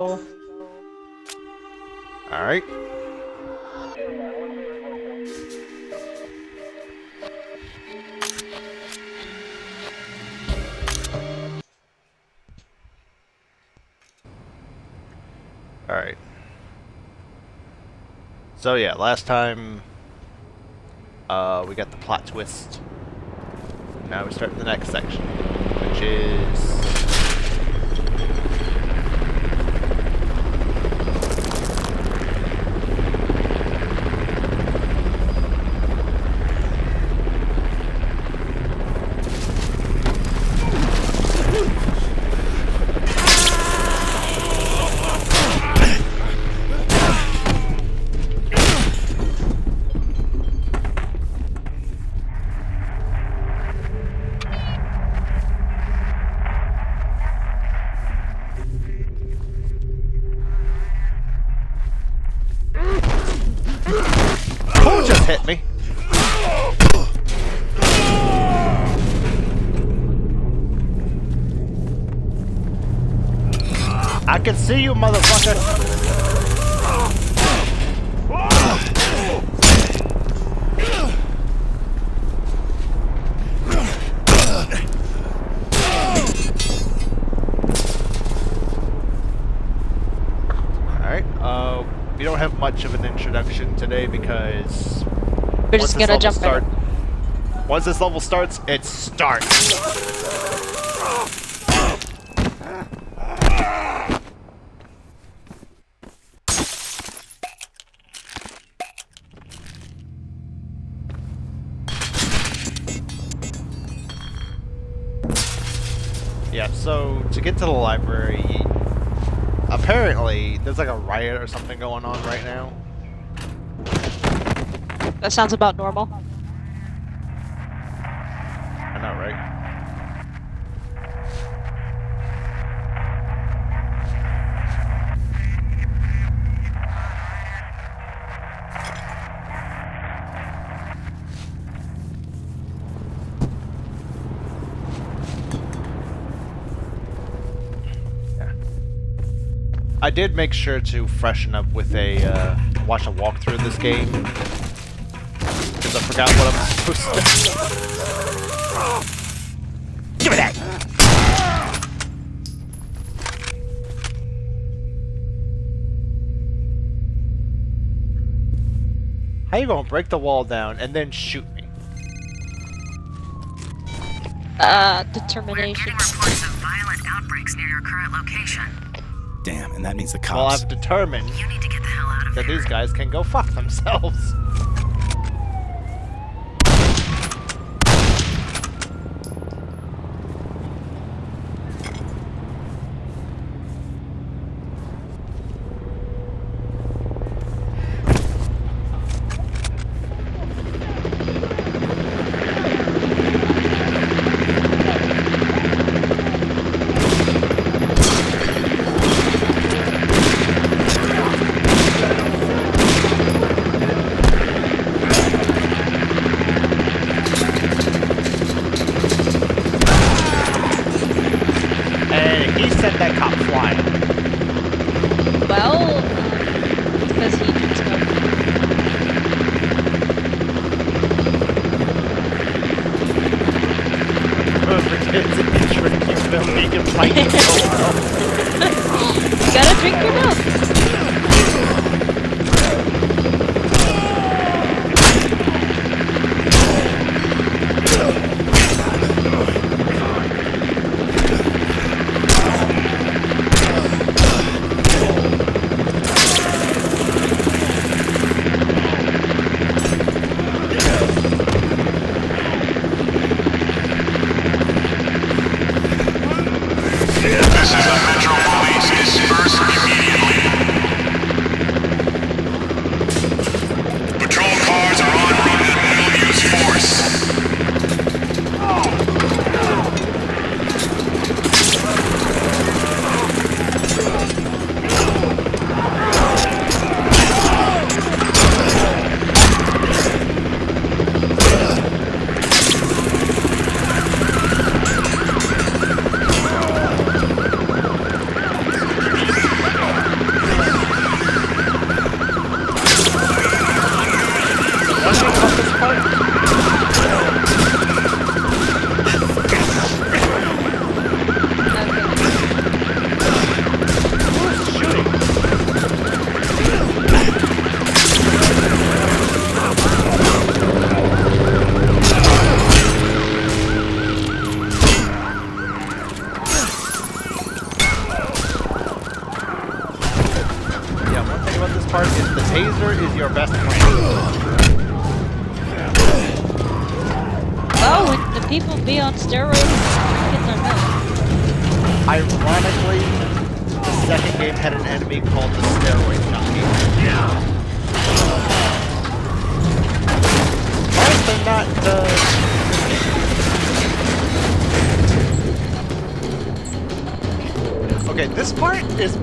Alright. Alright. So yeah, last time we got the plot twist. Now we start the next section, which is who just hit me? I can see you, motherfucker. Alright, we don't have much of an introduction today because We're just gonna jump in. Once this level starts, it starts. Yeah, so to get to the library, apparently there's like a riot or something going on right now. That sounds about normal. I know, right? I did make sure to freshen up with a, watch a walkthrough of this game. Because I forgot what I'm supposed to do. Give me that! How you gonna break the wall down and then shoot me? Determination. We're getting reports of violent outbreaks near your current location. Damn, and that means the cops. Well, I've determined You need to get the hell out of that here. these guys can go fuck themselves. Set that cop flying. Well, because he needs to. The kids in the drinking film, he can fight them so well. You gotta drink your milk. This is the Metro Police. Disperse immediately. part is the taser is your best friend. Oh, when the people be on steroids, get their milk. Ironically, the second game had an enemy called the steroid junkie. Why is there not Okay, this part is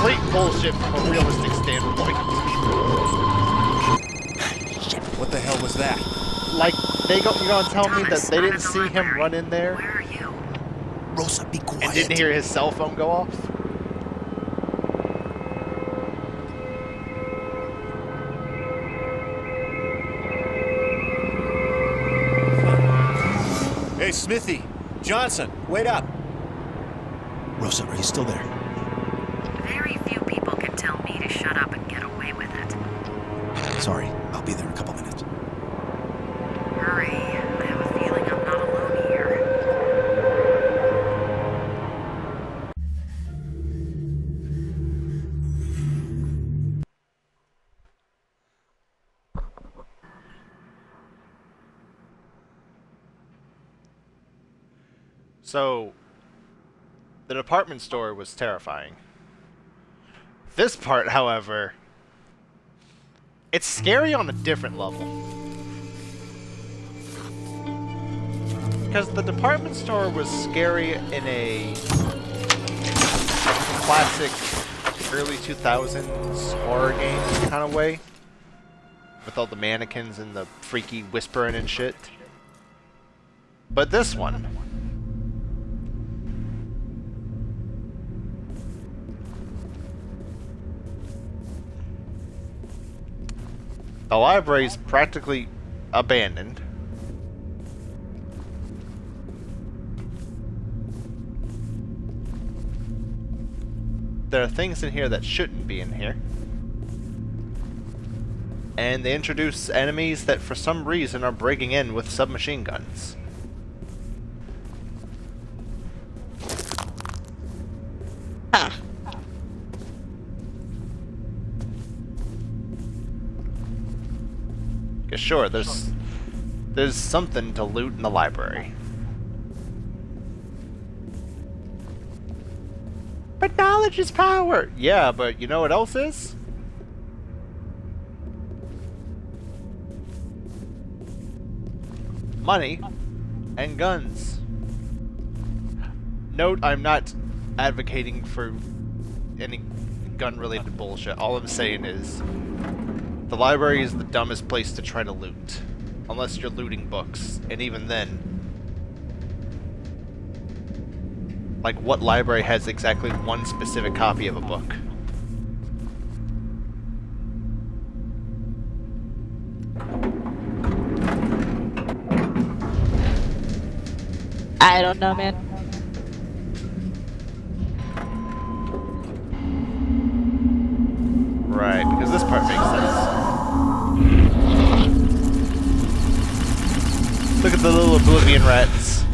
complete bullshit from a realistic standpoint. Shit, what the hell was that? Like, you're gonna tell me that they didn't see him run in there Where are you? Rosa, be quiet. and didn't hear his cell phone go off? Hey, Smithy! Johnson, wait up! Rosa, are you still there? Very few people can tell me to shut up and get away with it. Sorry, I'll be there in a couple minutes. Hurry. I have a feeling I'm not alone here. So, the department store was terrifying. This part, however, it's scary on a different level. Because the department store was scary in a classic early 2000s horror game kind of way. With all the mannequins and the freaky whispering and shit. But this one, the library's practically abandoned. There are things in here that shouldn't be in here. And they introduce enemies that for some reason are breaking in with submachine guns. Huh. Yeah, sure, there's something to loot in the library. But knowledge is power! Yeah, but you know what else is? Money and guns. Note, I'm not advocating for any gun-related bullshit. All I'm saying is the library is the dumbest place to try to loot. Unless you're looting books. And even then, like, what library has exactly one specific copy of a book? I don't know, man. Right, because this part makes sense. Look at the little oblivion rats.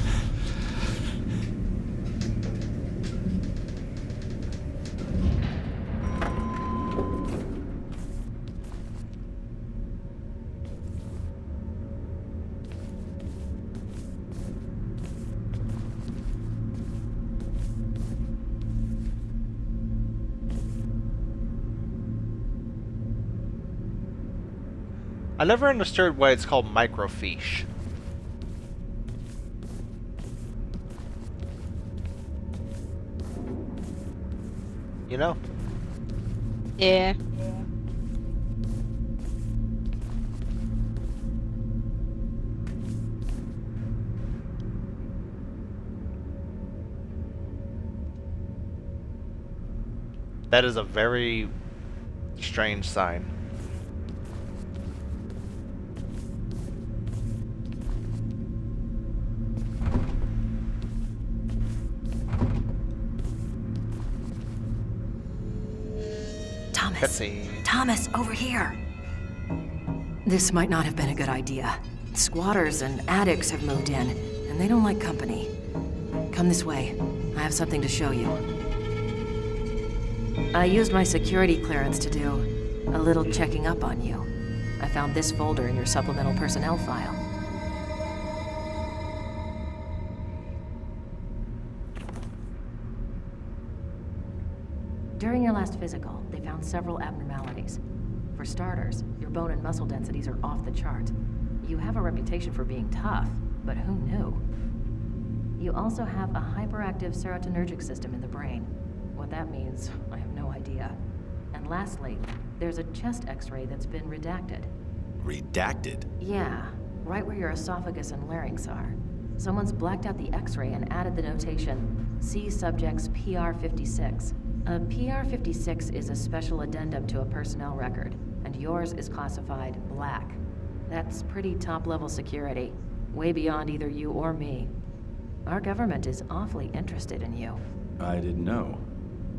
I never understood why it's called microfiche. You know? Yeah. That is a very strange sign. Thomas, over here. This might not have been a good idea. Squatters and addicts have moved in, and they don't like company. Come this way. I have something to show you. I used my security clearance to do a little checking up on you. I found this folder in your supplemental personnel file. During your last physical, they found several abnormalities. For starters, your bone and muscle densities are off the chart. You have a reputation for being tough, but who knew? You also have a hyperactive serotonergic system in the brain. What that means, I have no idea. And lastly, there's a chest x-ray that's been redacted. Redacted? Yeah, right where your esophagus and larynx are. Someone's blacked out the x-ray and added the notation, see subject's PR56. A PR56 is a special addendum to a personnel record, and yours is classified black. That's pretty top-level security, way beyond either you or me. Our government is awfully interested in you. I didn't know.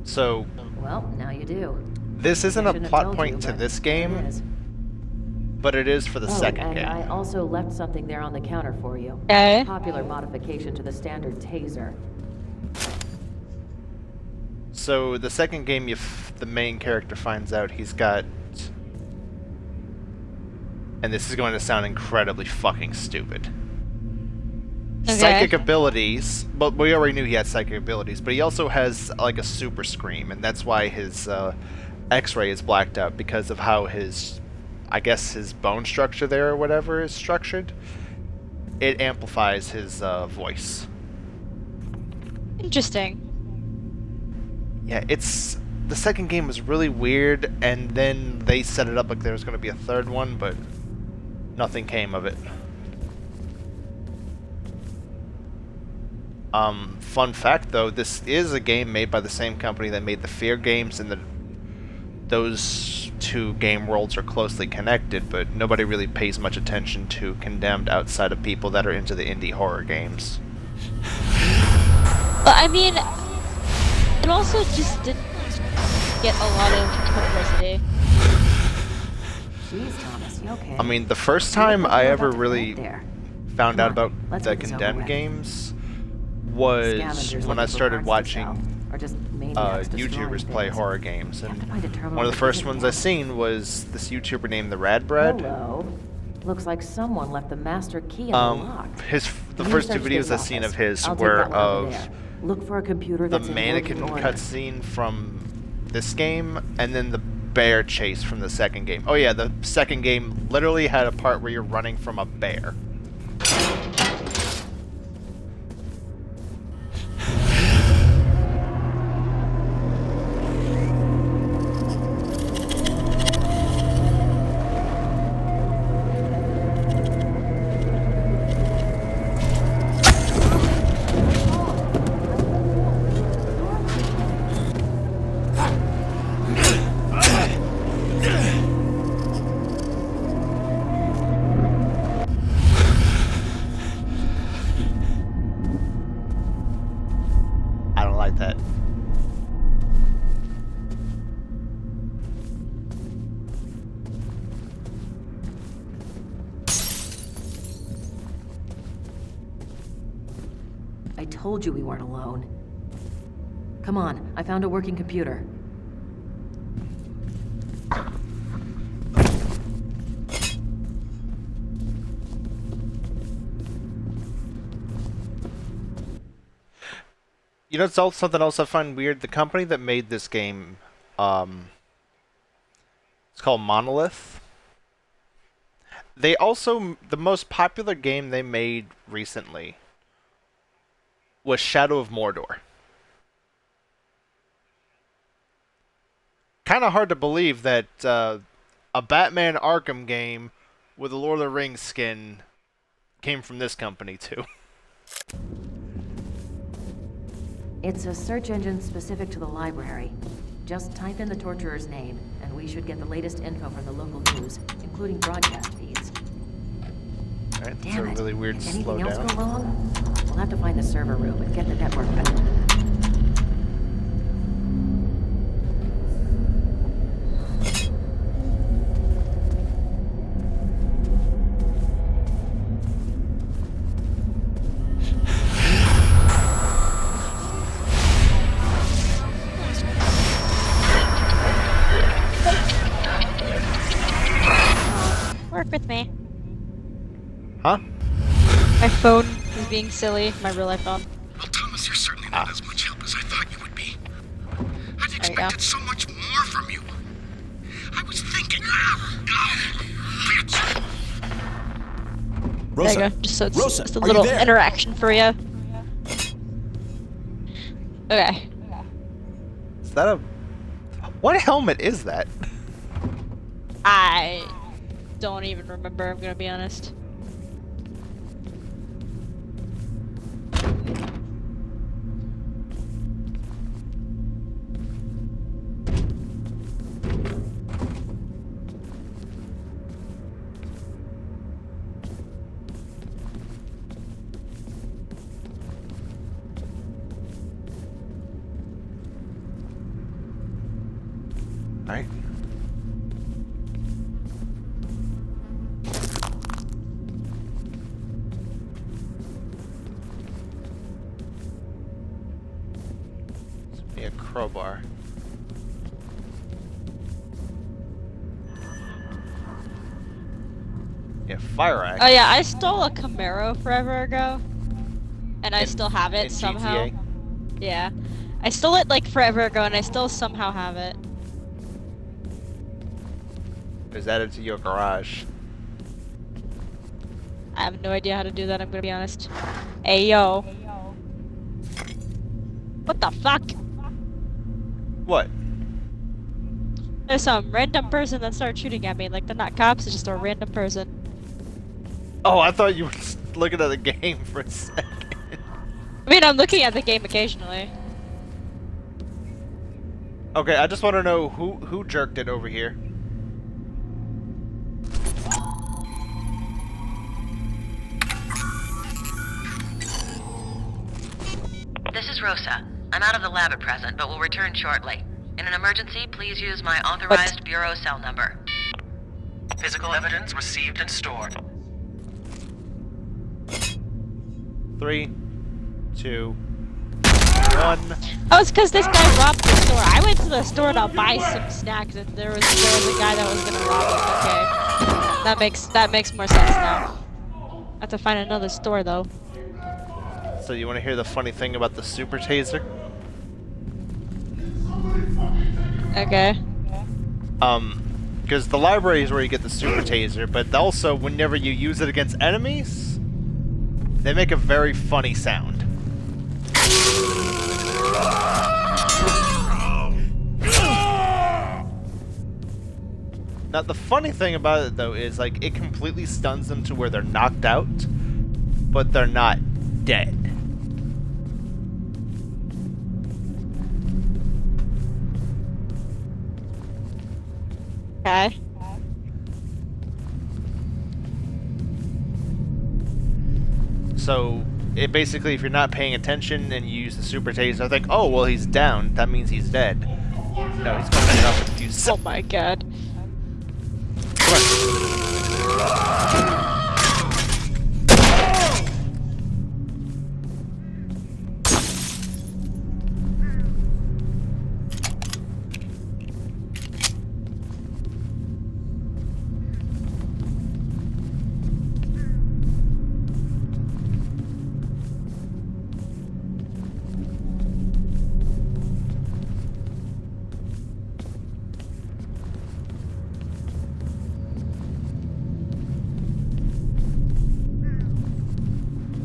So, Well, now you do. this isn't I a shouldn't have plot told point you, to but this there it game, is. but it is for the second and game. I also left something there on the counter for you. Okay. Popular modification to the standard taser. So the second game, the main character finds out he's got, and this is going to sound incredibly fucking stupid, Okay. psychic abilities. But we already knew he had psychic abilities, but he also has like a super scream, and that's why his X-ray is blacked out, because of how his, I guess his bone structure there or whatever is structured. It amplifies his voice. Interesting. Yeah, the second game was really weird, and then they set it up like there was going to be a third one, but nothing came of it. Fun fact though, this is a game made by the same company that made the Fear games, and those two game worlds are closely connected, but nobody really pays much attention to Condemned outside of people that are into the indie horror games. But I mean, it also just didn't get a lot of publicity. Jeez, Thomas, you okay? I mean, the first time I ever really There. found Come out on, about let's the get this over Condemned with. games was Scavengers when I looking for started parts to watching sell, or just maniacs destroying YouTubers play things. horror games, Have and to find a terminal one of the that first isn't ones I one. seen was this YouTuber named the Rad Bread. Hello. Looks like someone left the master key in the lock. The You first two search videos this I seen office. of his I'll take were that one over of there. Look for a computer the that's in mannequin working order. cutscene from this game, and then the bear chase from the second game. Oh yeah, the second game literally had a part where you're running from a bear. I don't like that. I told you we weren't alone. Come on, I found a working computer. You know, it's also something else I find weird. The company that made this game, it's called Monolith. They also, the most popular game they made recently was Shadow of Mordor. Kind of hard to believe that a Batman Arkham game with a Lord of the Rings skin came from this company too. It's a search engine specific to the library. Just type in the torturer's name, and we should get the latest info from the local news, including broadcast feeds. Alright, that's a Damn it. really weird If anything else slowdown. go wrong, we'll have to find the server room and get the network back. with me. Huh? My phone is being silly. My real life phone. Well, Thomas, you're certainly not as much help as I thought you would be. I'd There you go. expected so much more from you. I was thinking. Bitch. Rosa, There you go. Just so it's Rosa, just a are little you there? interaction for you. Okay. Is that a... What helmet is that? I don't even remember, I'm gonna be honest. Alright. Be a crowbar. Yeah, fire axe. Oh yeah, I stole a Camaro forever ago. And I In- still have it in somehow. GTA? Yeah. I stole it like forever ago and I still somehow have it. Is added to your garage. I have no idea how to do that, I'm gonna be honest. Ayo. What the fuck? What? There's some random person that started shooting at me. Like, they're not cops, it's just a random person. Oh, I thought you were looking at the game for a second. I mean, I'm looking at the game occasionally. Okay, I just want to know who jerked it over here. This is Rosa. I'm out of the lab at present, but will return shortly. In an emergency, please use my authorized bureau cell number. Physical evidence received and stored. 3, 2, 1. Oh, it's because this guy robbed the store. I went to the store to buy some snacks, and there was a guy that was gonna rob it. Okay, that makes more sense now. I have to find another store though. So you want to hear the funny thing about the super taser? Okay. Because the library is where you get the super taser, but also whenever you use it against enemies, they make a very funny sound. Now the funny thing about it though is like it completely stuns them to where they're knocked out, but they're not dead. Okay. So it basically, if you're not paying attention and you use the super taser, I think, oh well, he's down. That means he's dead. No, he's going to get up in a few Oh seconds. my god. Come on.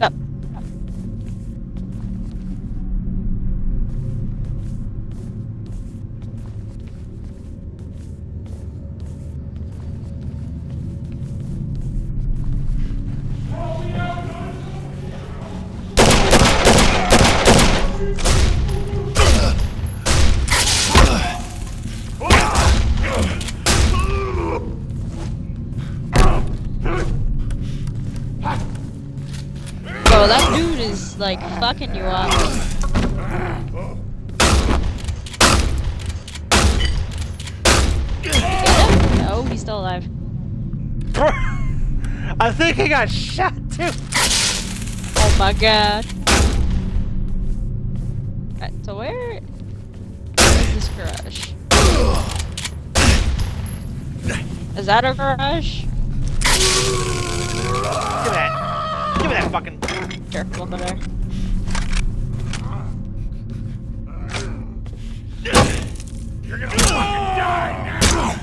Up. Bro, that dude is like fucking you up. Did you get him? No, he's still alive. I think he got shot too. Oh my god. Alright, so where is this garage? Is that a garage? Give me that. Give me that fucking. Careful over there. You're gonna fucking die now!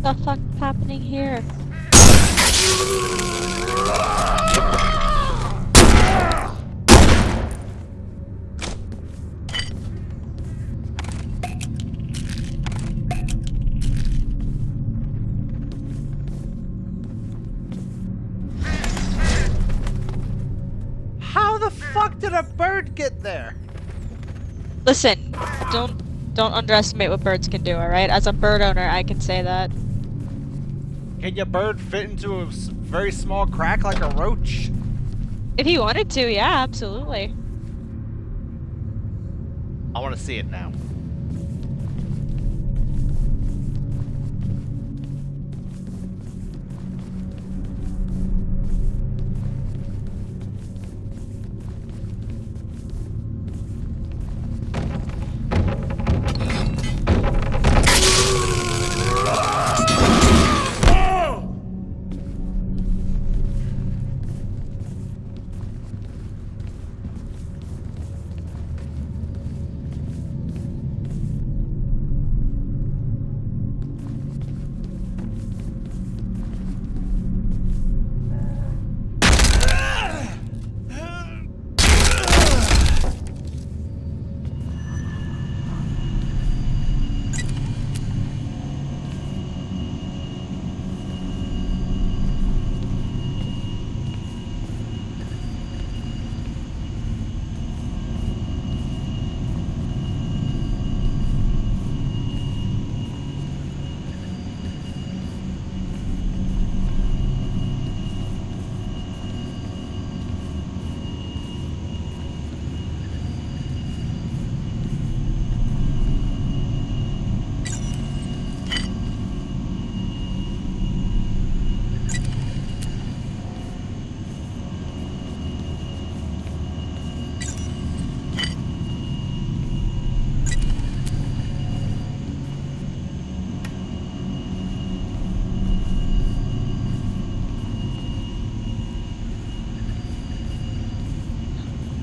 What the fuck's happening here? How the fuck did a bird get there? Listen, don't underestimate what birds can do, alright? As a bird owner, I can say that. Can your bird fit into a very small crack like a roach? If he wanted to, yeah, absolutely. I want to see it now.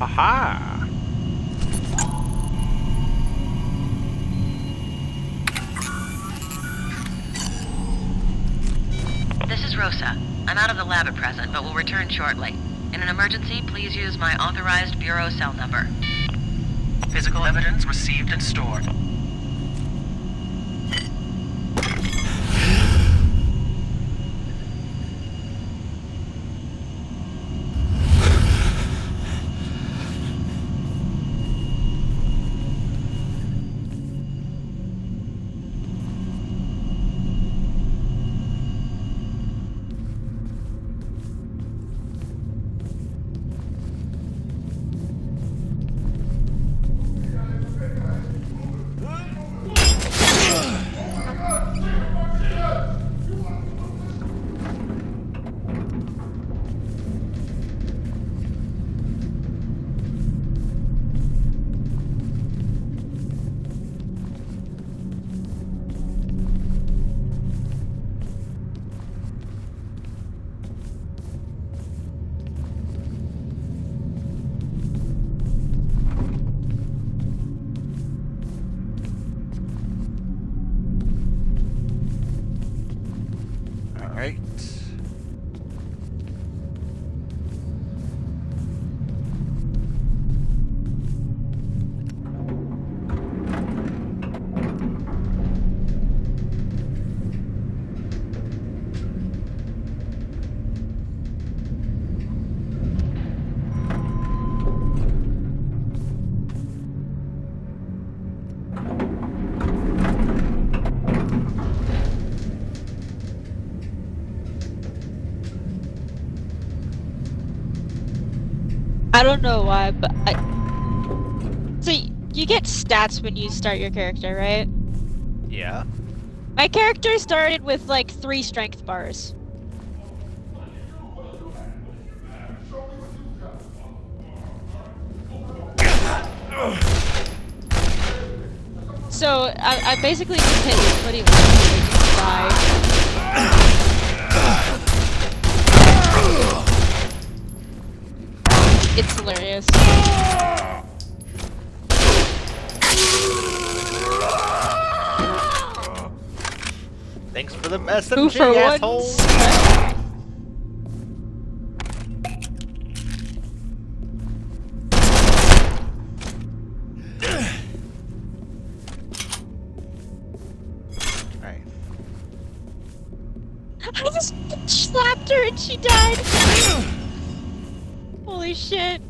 Aha! This is Rosa. I'm out of the lab at present, but will return shortly. In an emergency, please use my authorized bureau cell number. Physical evidence received and stored. Alright. I don't know why, but so you get stats when you start your character, right? Yeah. My character started with like 3 strength bars. So I basically just hit what he wanted to die. It's hilarious. Thanks for the Who SMG, for asshole! once? Alright. I just slapped her and she died. Holy shit.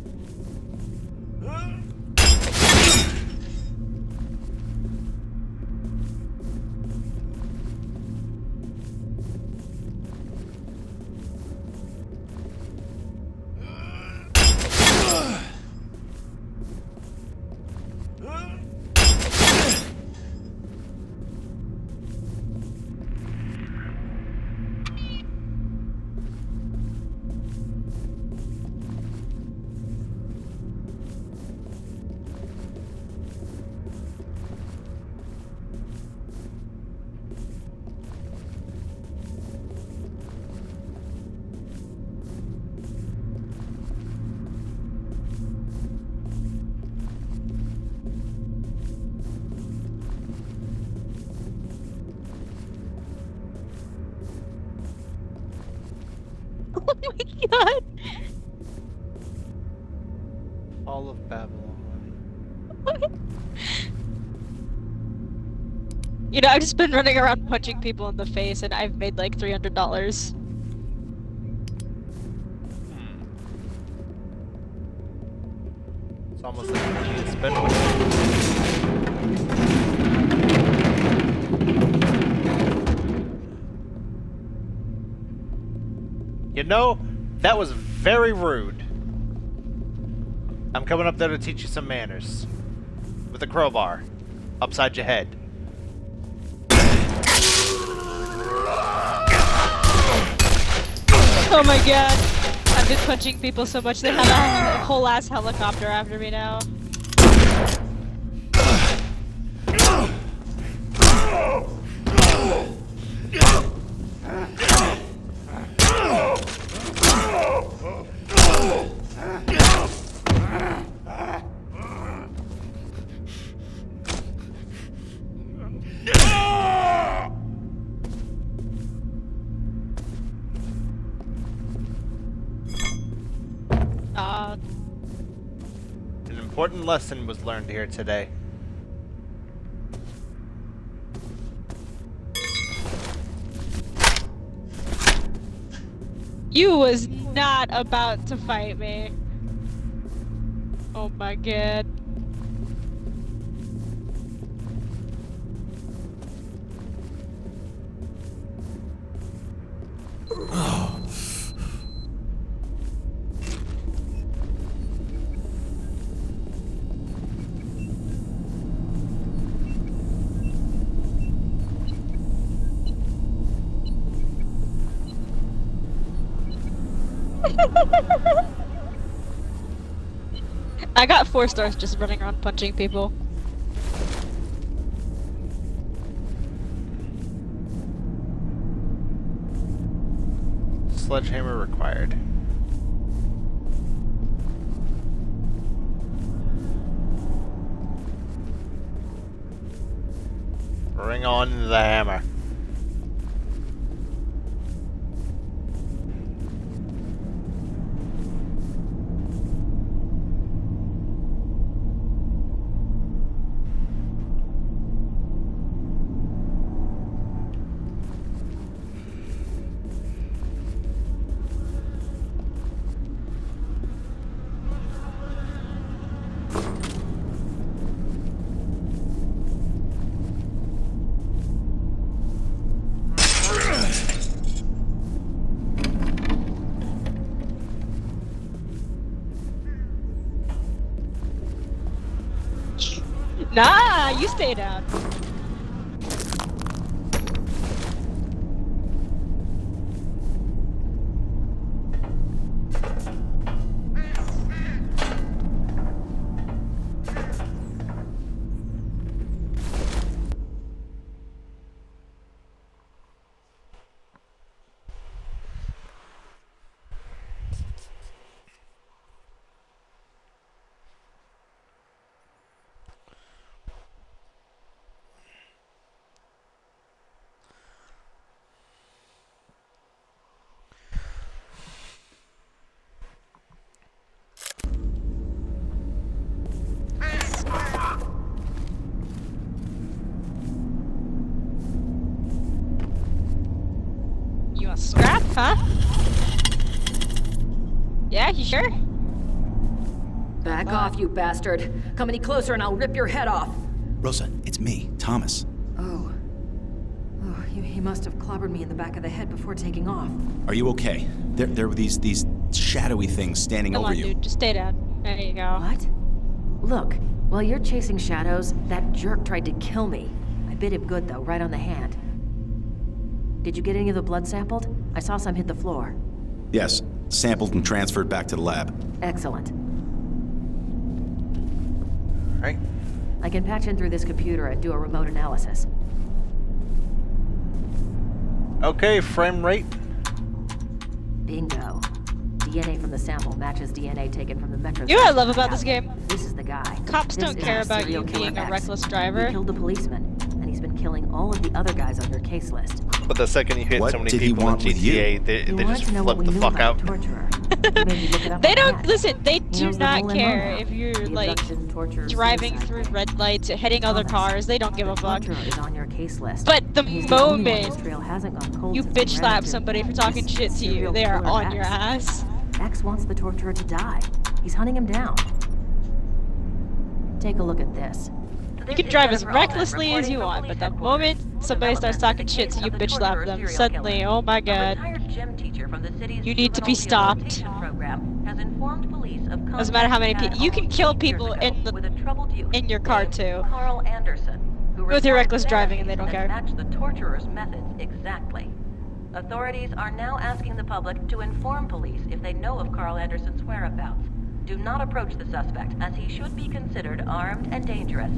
Oh my god. All of Babylon. You know, I've just been running around punching people in the face and I've made like $300. It's almost like you need to spend one. You know, that was very rude. I'm coming up there to teach you some manners. With a crowbar. Upside your head. Oh my god. I've been punching people so much they have a whole ass helicopter after me now. An important lesson was learned here today. You was not about to fight me. Oh my god. I got 4 stars just running around punching people. Sledgehammer required. Bring on the hammer. Nah, you stay down. scrap, huh? Yeah, you sure? Back off, you bastard. Come any closer and I'll rip your head off. Rosa, it's me, Thomas. Oh. Oh, he must have clobbered me in the back of the head before taking off. Are you okay? There were these shadowy things standing Come over on, you. dude, just stay down. There you go. What? Look, while you're chasing shadows, that jerk tried to kill me. I bit him good, though, right on the hand. Did you get any of the blood sampled? I saw some hit the floor. Yes, sampled and transferred back to the lab. Excellent. Right. I can patch in through this computer and do a remote analysis. Okay, frame rate. Bingo. DNA from the sample matches DNA taken from the metro. You know what I love station. about this game? This is the guy. Cops This don't is care the about serial you killer being a X. reckless He driver. killed the policeman, and he's been killing all of the other guys on your case list. But the second you hit What so many did he people in want with you? GTA, they He wanted just to know what flip we the knew fuck about out. the torturer. He made me look it up They on the don't net. listen. They He do knows the not whole care MO. if you're The like abduction, torture, driving suicide through thing. red lights, hitting other Thomas, cars. They don't give a the fuck. torturer is on your case list. But the And he's only one moment whose trail hasn't gone cold you since bitch he ran slap into somebody for this talking shit to you, serial they are killer on your X. ass. X wants the torturer to die. He's hunting him down. Take a look at this. You can drive as recklessly as you want, but the moment somebody starts talking shit to you, bitch slap them. Suddenly, oh my god. You need to be stopped. Doesn't matter how many people. You can kill people in your car too. Carl Anderson, who With your reckless refined driving and they don't fantasies care. that match the torturer's methods exactly. Authorities are now asking the public to inform police if they know of Carl Anderson's whereabouts. Do not approach the suspect, as he should be considered armed and dangerous.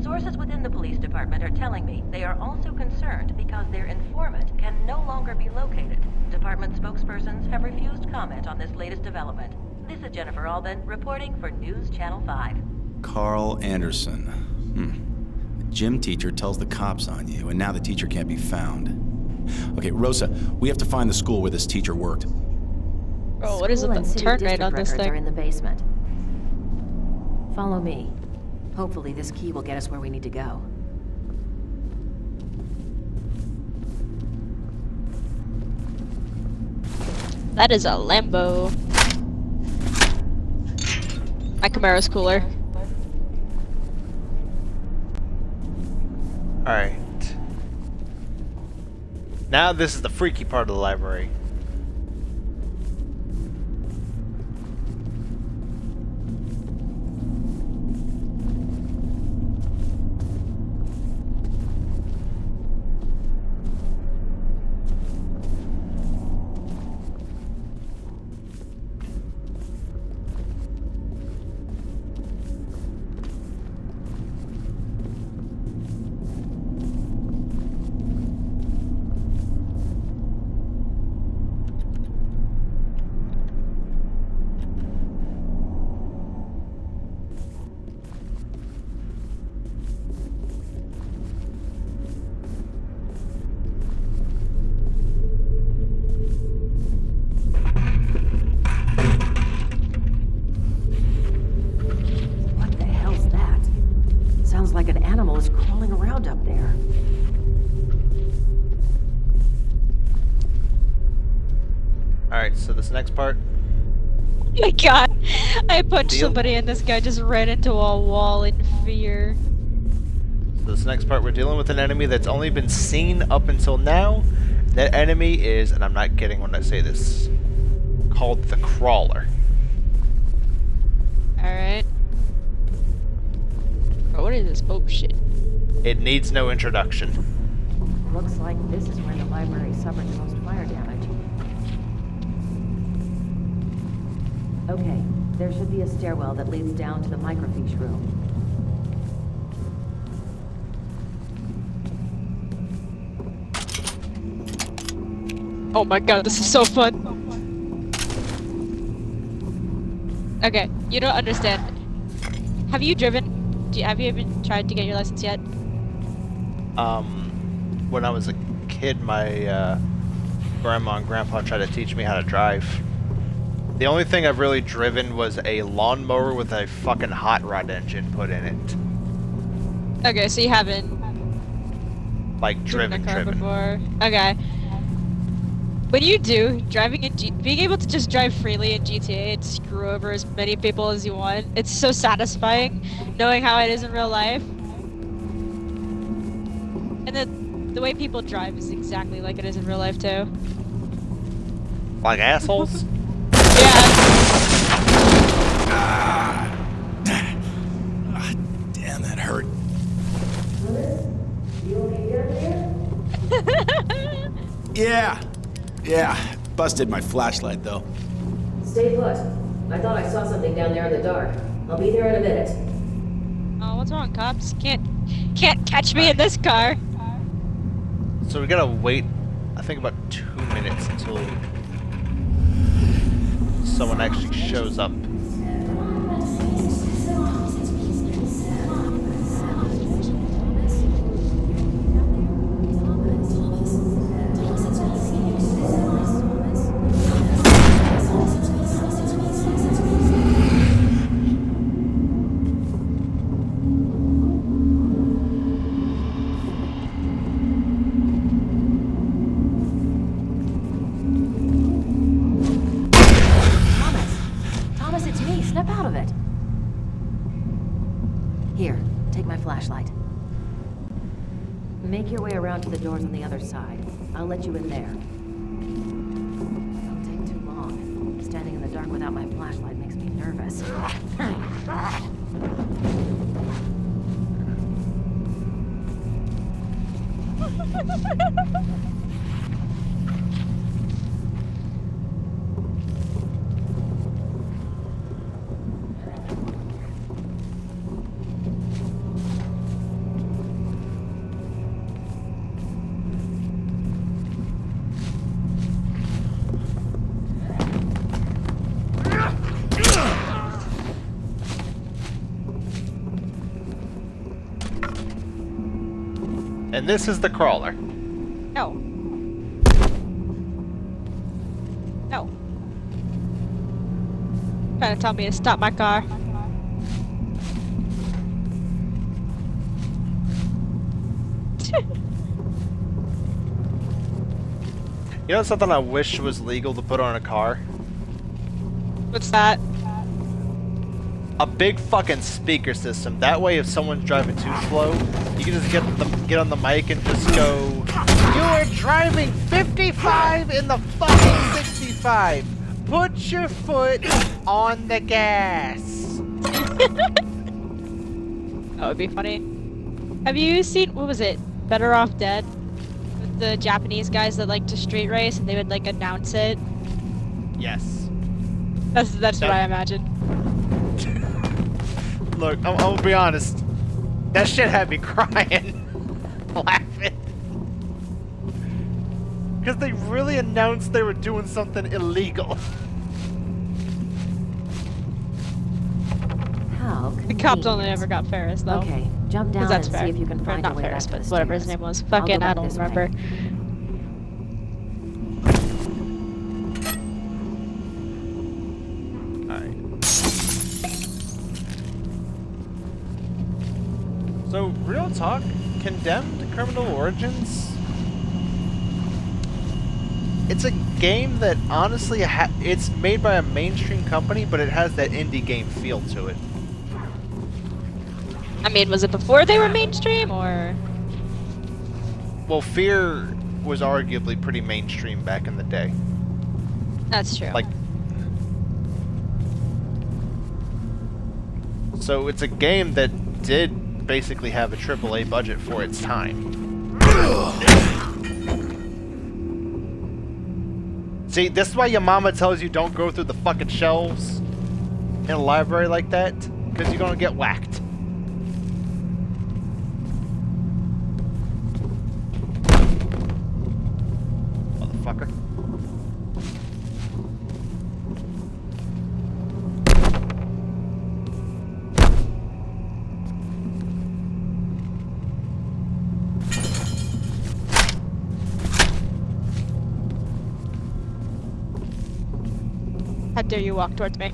Sources within the police department are telling me they are also concerned because their informant can no longer be located. Department spokespersons have refused comment on this latest development. This is Jennifer Alban reporting for News Channel 5. Carl Anderson. The gym teacher tells the cops on you, and now the teacher can't be found. Okay, Rosa, we have to find the school where this teacher worked. Oh, what is it? School and The city turn rate district on this records are in thing. the basement. Follow me. Hopefully this key will get us where we need to go. That is a Lambo. My Camara's cooler. Alright. Now this is the freaky part of the library. What the hell's that? Sounds like an animal is crawling around up there. Alright, so this next part. Oh my god. I punched Deal? somebody and this guy just ran into a wall in fear. So this next part, we're dealing with an enemy that's only been seen up until now. That enemy is, and I'm not kidding when I say this, called the Crawler. Alright. Bro, what is this bullshit? It needs no introduction. Looks like this is where the library suffered the most fire damage. Okay, there should be a stairwell that leads down to the microfiche room. Oh my god, this is so fun. Okay, you don't understand. Have you driven? Have you even tried to get your license yet? When I was a kid, my grandma and grandpa tried to teach me how to drive. The only thing I've really driven was a lawnmower with a fucking hot rod engine put in it. Okay, so you haven't Like driven a car driven. before. Okay. When you do, being able to just drive freely in GTA and screw over as many people as you want, it's so satisfying knowing how it is in real life. And then the way people drive is exactly like it is in real life too. Like assholes? Yeah. Damn, that hurt. Yeah. Busted my flashlight, though. Stay put. I thought I saw something down there in the dark. I'll be there in a minute. Oh, what's wrong, cops? Can't catch me in this car. So we gotta wait, I think about 2 minutes until someone actually shows up. Thomas, it's me. Snap out of it. Here, take my flashlight. Make your way around to the doors on the other side. I'll let you in there. Don't take too long. Standing in the dark without my flashlight makes me nervous. And this is the crawler. No. No. Trying to tell me to stop my car. You know something I wish was legal to put on a car? What's that? A big fucking speaker system. That way if someone's driving too slow, you can just get on the mic and just go, "You are driving 55 in the fucking 65. Put your foot on the gas." That would be funny. Have you seen, what was it? Better Off Dead? With the Japanese guys that like to street race and they would like announce it. Yes. That's what I imagined. Look, I'm gonna be honest. That shit had me crying, laughing. Because they really announced they were doing something illegal. How The cops only convenient. ever got Ferris though. Okay, jump down Because that's and fair. see if you can Or find not your way Ferris, back to but the whatever his studios. name was. I'll go Fucking, back I don't this way. remember. Alright. So, real talk, Condemned Criminal Origins? It's a game that honestly, it's made by a mainstream company, but it has that indie game feel to it. I mean, was it before they were mainstream or? Well, Fear was arguably pretty mainstream back in the day. That's true. Like, so it's a game that did basically have a AAA budget for its time. See, this is why your mama tells you don't go through the fucking shelves in a library like that, because you're gonna get whacked. Motherfucker. How dare you walk towards me?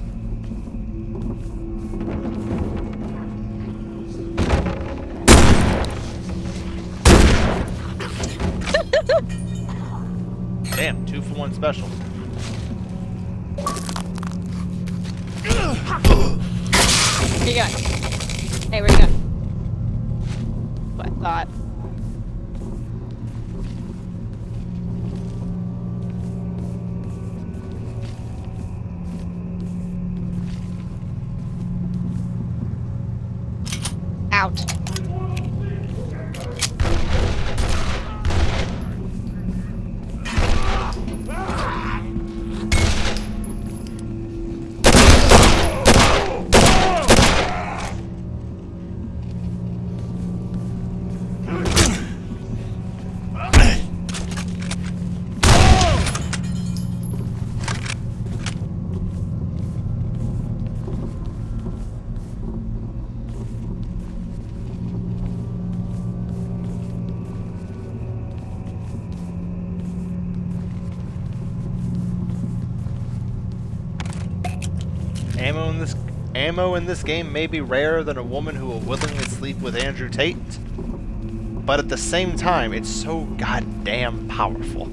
Damn, 2 2-for-1 special. Where you going? Hey, where you going? What I thought. Out. Ammo in this game may be rarer than a woman who will willingly sleep with Andrew Tate, but at the same time, it's so goddamn powerful.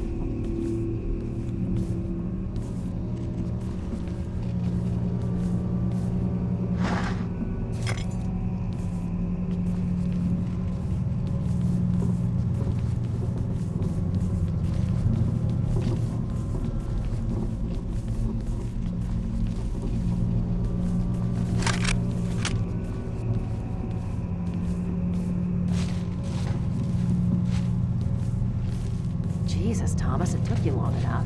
Jesus, Thomas, it took you long enough.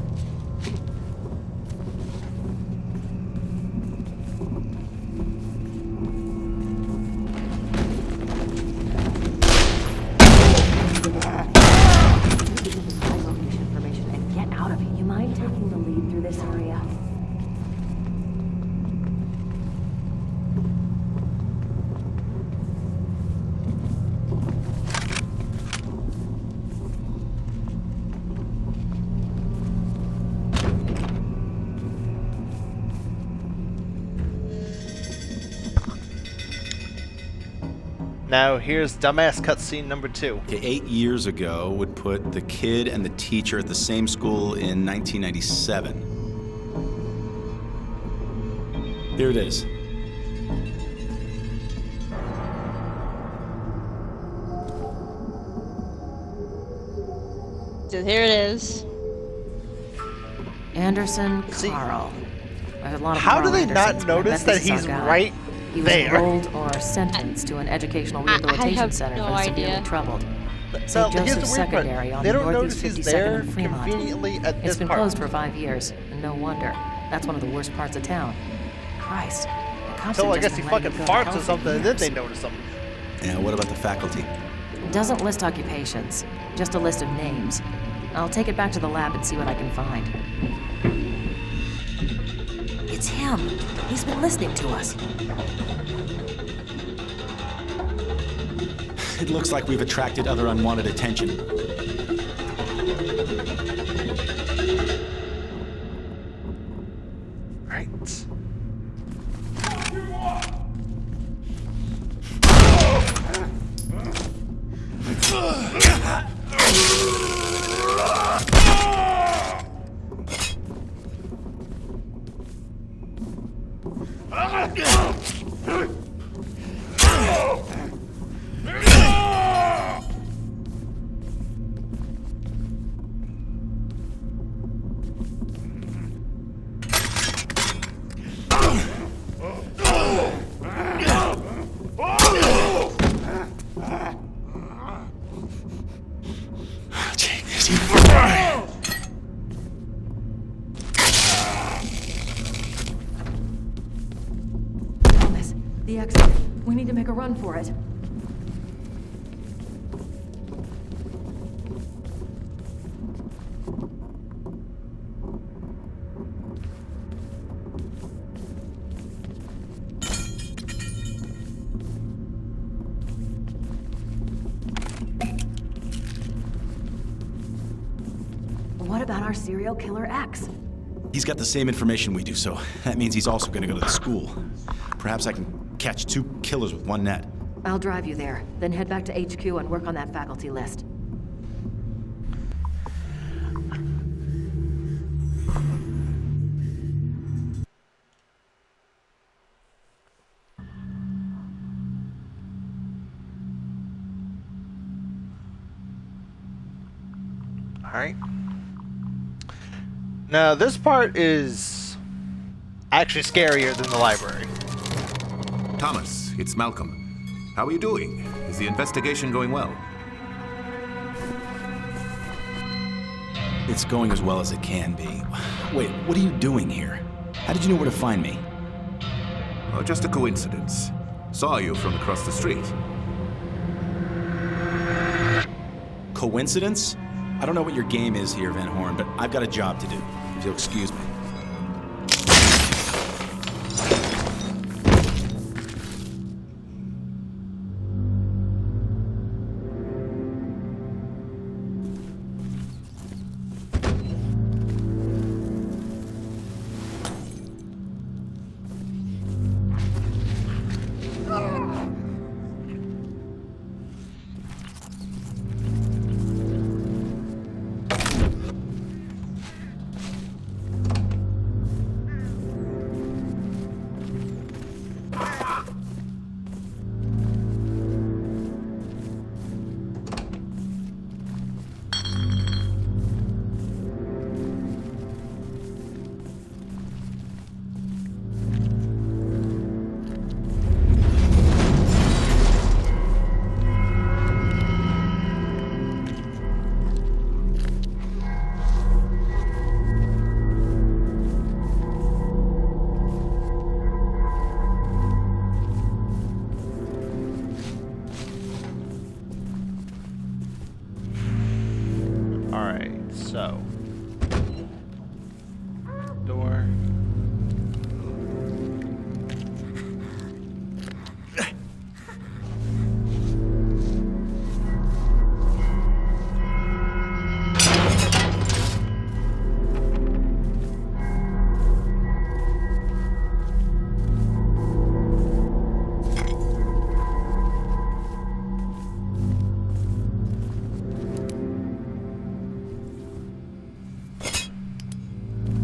Information and get out of here. You mind taking the lead through this area? Now, here's dumbass cutscene number 2. Okay, 8 years ago would put the kid and the teacher at the same school in 1997. Here it is. So here it is. Anderson See, Carl. There's a lot of How do Carl they not Andersons, but I notice bet that this is our he's guy. right He was there? enrolled or sentenced to an educational I rehabilitation have center no for the severely idea. troubled. So St. here's the Joseph's weird part. Secondary on They don't Northeast notice he's 52nd there and Fremont. conveniently at It's this been part. closed for 5 years, and no wonder. That's one of the worst parts of town. Christ. The cops So have I just guess he been letting fucking it go to farts hell or for something, and then years. they notice him. Yeah, what about the faculty? Doesn't list occupations, just a list of names. I'll take it back to the lab and see what I can find. It's him. He's been listening to us. It looks like we've attracted other unwanted attention. Right. Thomas, the exit. We need to make a run for it. What about our serial killer X? He's got the same information we do, so that means he's also going to go to the school. Perhaps I can catch 2 killers with one net. I'll drive you there, then head back to HQ and work on that faculty list. Alright. Now, this part is actually scarier than the library. Thomas, it's Malcolm. How are you doing? Is the investigation going well? It's going as well as it can be. Wait, what are you doing here? How did you know where to find me? Oh, just a coincidence. Saw you from across the street. Coincidence? I don't know what your game is here, Van Horn, but I've got a job to do, if you'll excuse me. Alright, so. Door.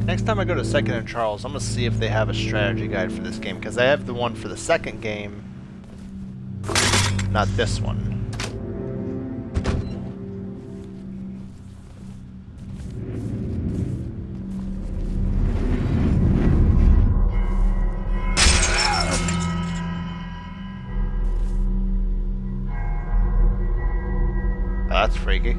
Next time I go to Second and Charles, I'm gonna see if they have a strategy guide for this game, because I have the one for the second game, not this one. That's freaky.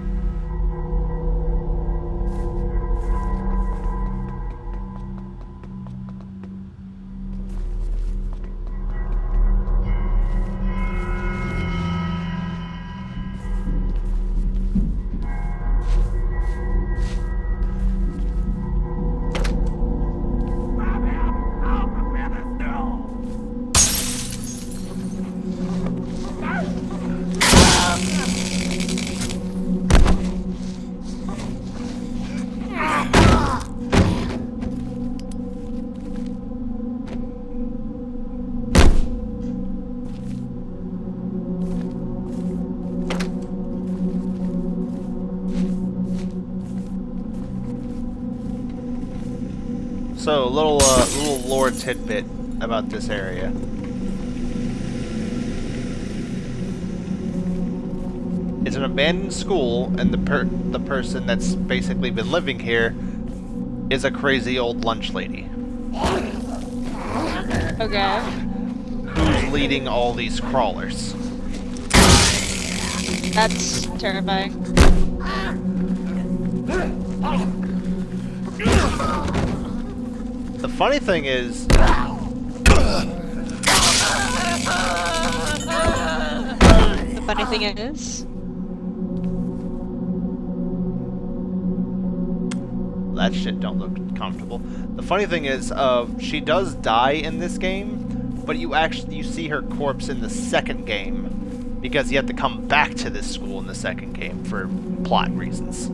So, a little lore tidbit about this area. It's an abandoned school, and the person that's basically been living here is a crazy old lunch lady. Okay. Who's leading all these crawlers. That's terrifying. The funny thing is, The funny thing is, that shit don't look comfortable. The funny thing is, she does die in this game, but you see her corpse in the second game because you have to come back to this school in the second game for plot reasons.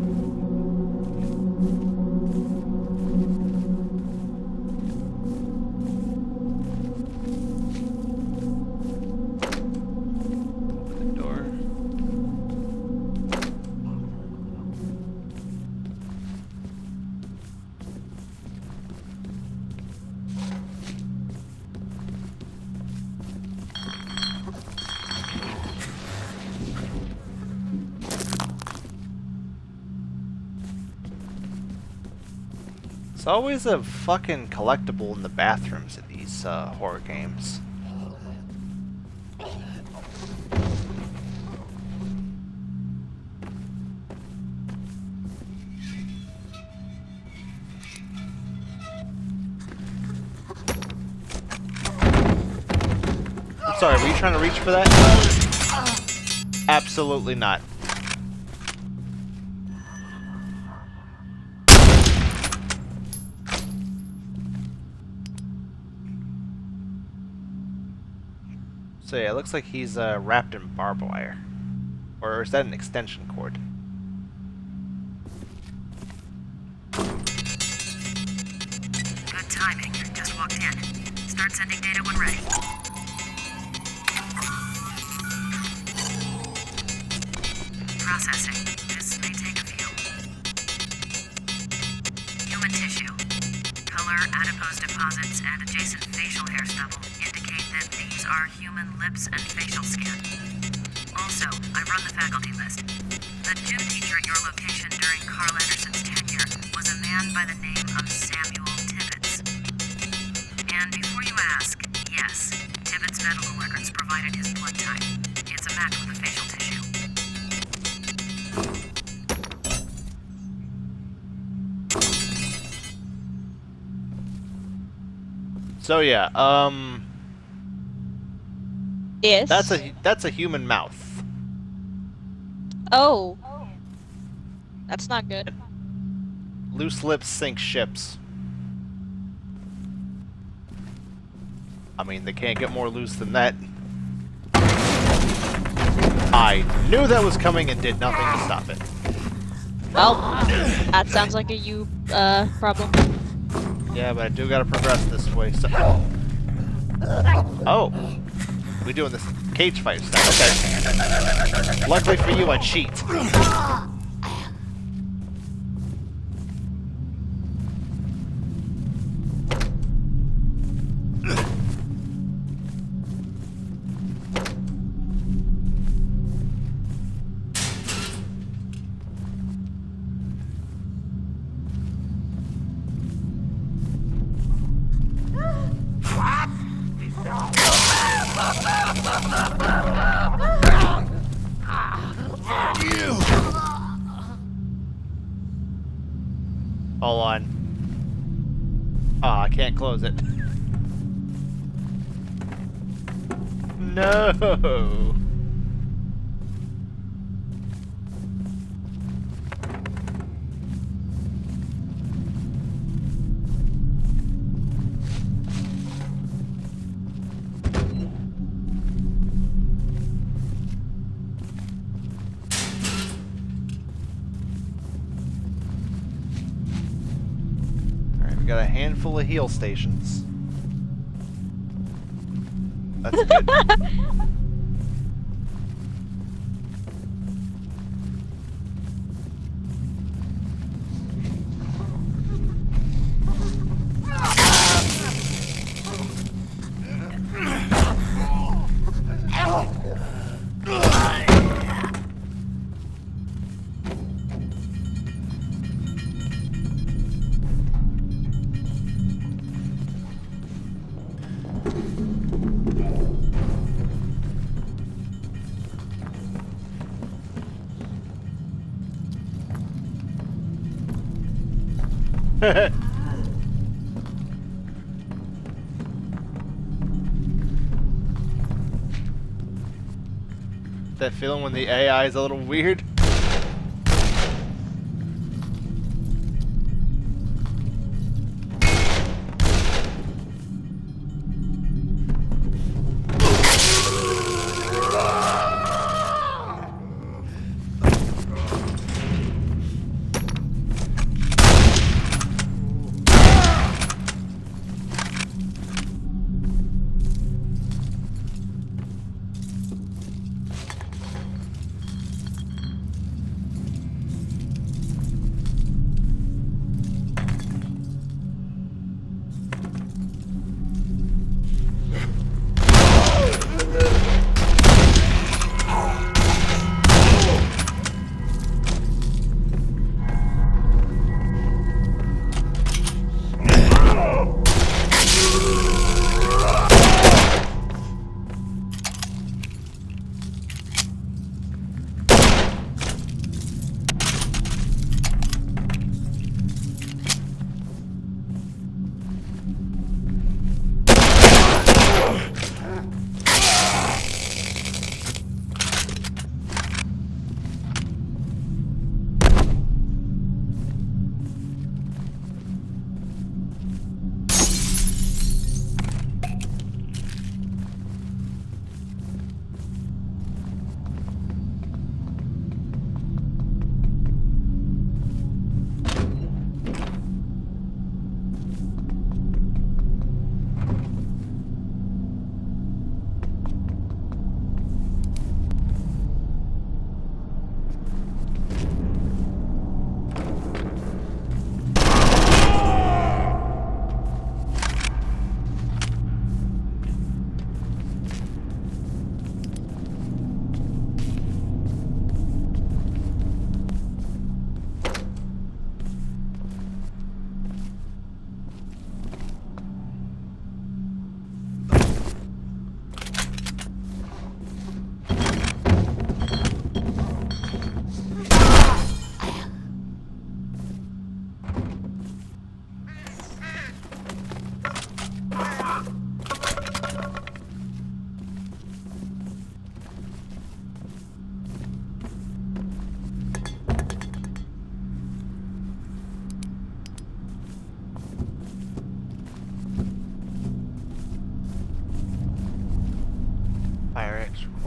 There's always a fucking collectible in the bathrooms of these horror games. I'm sorry, were you trying to reach for that? Absolutely not. So yeah, it looks like he's wrapped in barbed wire. Or is that an extension cord? Good timing. Just walked in. Start sending data when ready. Processing. This may take a few. Human tissue. Color, adipose deposits, and adjacent facial hair stubble indicate that these are human lips and facial skin. Also, I've run the faculty list. The gym teacher at your location during Carl Anderson's tenure was a man by the name of Samuel Tibbets. And before you ask, yes, Tibbets' medical records provided his blood type. It's a match with the facial tissue. So yeah, Yes. that's a human mouth. Oh. That's not good. Loose lips sink ships. I mean, they can't get more loose than that. I knew that was coming and did nothing to stop it. Well, that sounds like a you problem. Yeah, but I do gotta progress this way, so... Oh! We doing this cage fight stuff, okay. Luckily for you, I cheat. Hold on. Oh, I can't close it. No. We got a handful of heal stations. That's good. That feeling when the AI is a little weird.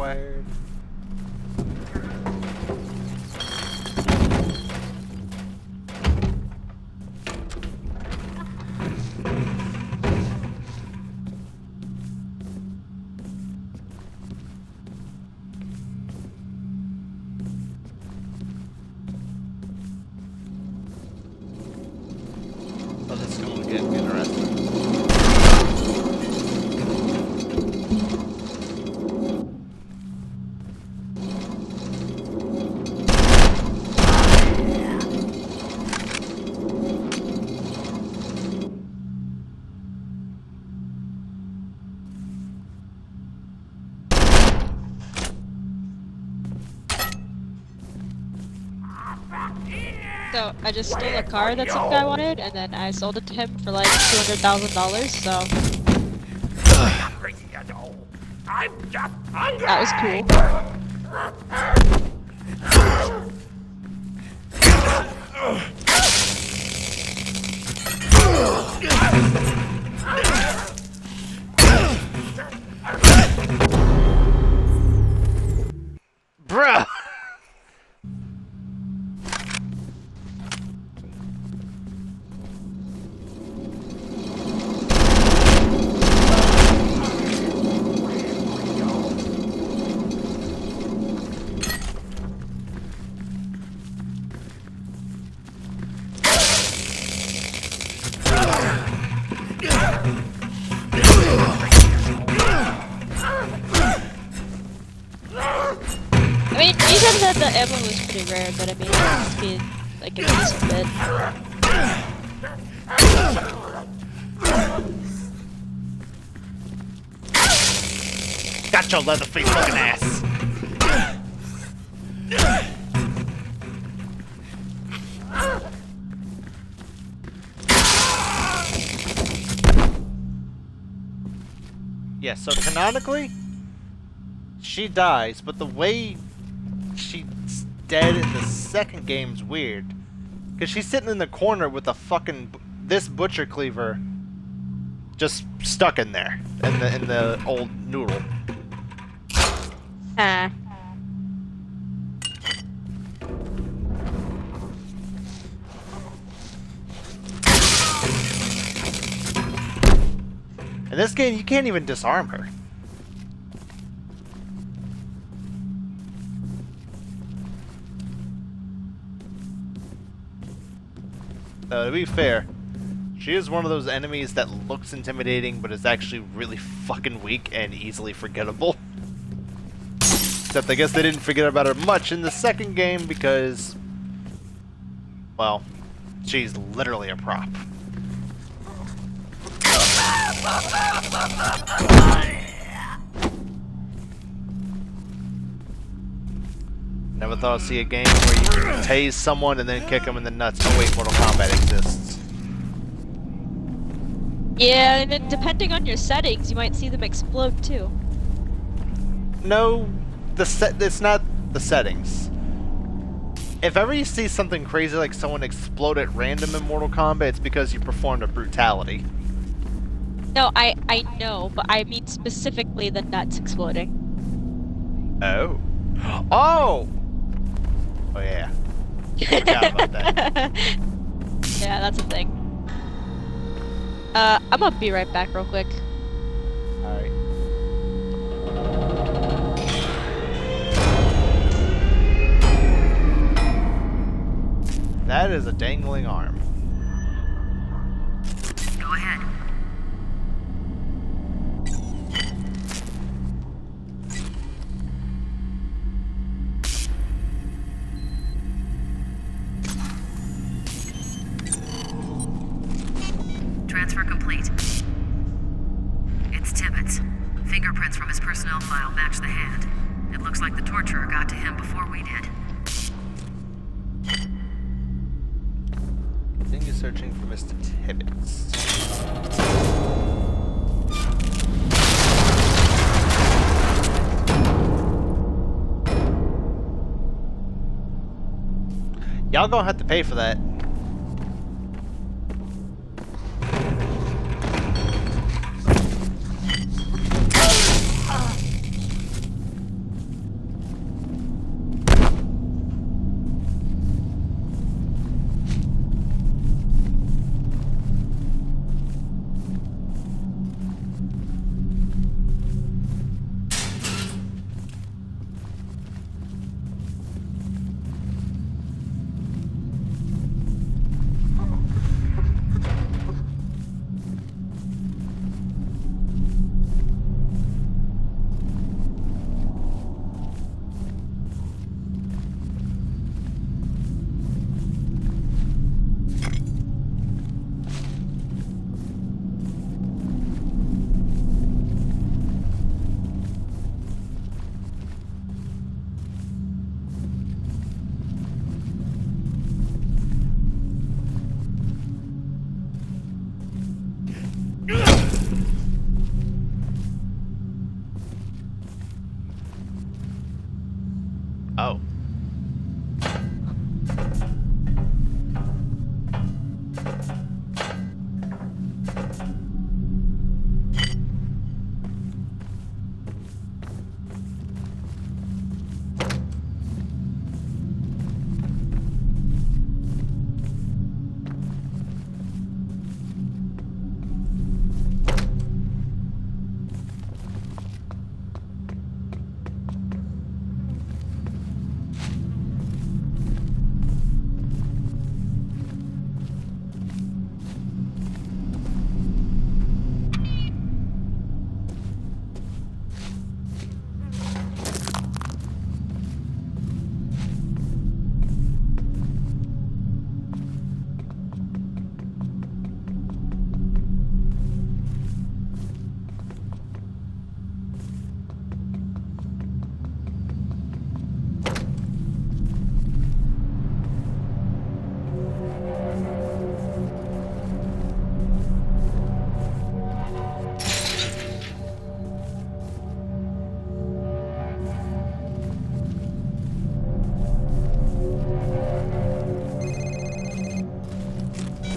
required. Oh, this is going to get interesting. So I just stole a car that some guy wanted, and then I sold it to him for like $200,000. So that was cool. Bruh! I mean, you said that the ammo was pretty rare, but I mean, it's been like a decent bit. Got your leatherface looking ass! Yeah, so canonically, she dies, but the way she's dead in the second game's weird. Because she's sitting in the corner with a fucking... this butcher cleaver just stuck in there, in the old noodle. Ah. In this game, you can't even disarm her. To be fair, she is one of those enemies that looks intimidating, but is actually really fucking weak and easily forgettable. Except I guess they didn't forget about her much in the second game because, well, she's literally a prop. Never thought I'd see a game where you can tase someone and then kick them in the nuts. Oh wait, Mortal Kombat exists. Yeah, and then depending on your settings, you might see them explode too. No, it's not the settings. If ever you see something crazy like someone explode at random in Mortal Kombat, it's because you performed a brutality. No, I know, but I mean specifically the nuts exploding. Oh. Oh! Oh yeah. Forgot about that. Yeah, that's a thing. I'm gonna be right back real quick. Alright. That is a dangling arm. Go ahead. Transfer complete. It's Tibbetts. Fingerprints from his personnel file match the hand. It looks like the torturer got to him before we did. Continue searching for Mr. Tibbetts. Y'all gonna have to pay for that.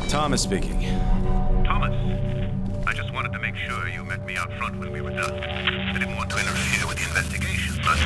Thomas speaking. Thomas, I just wanted to make sure you met me out front when we were done. I didn't want to interfere with the investigation, but...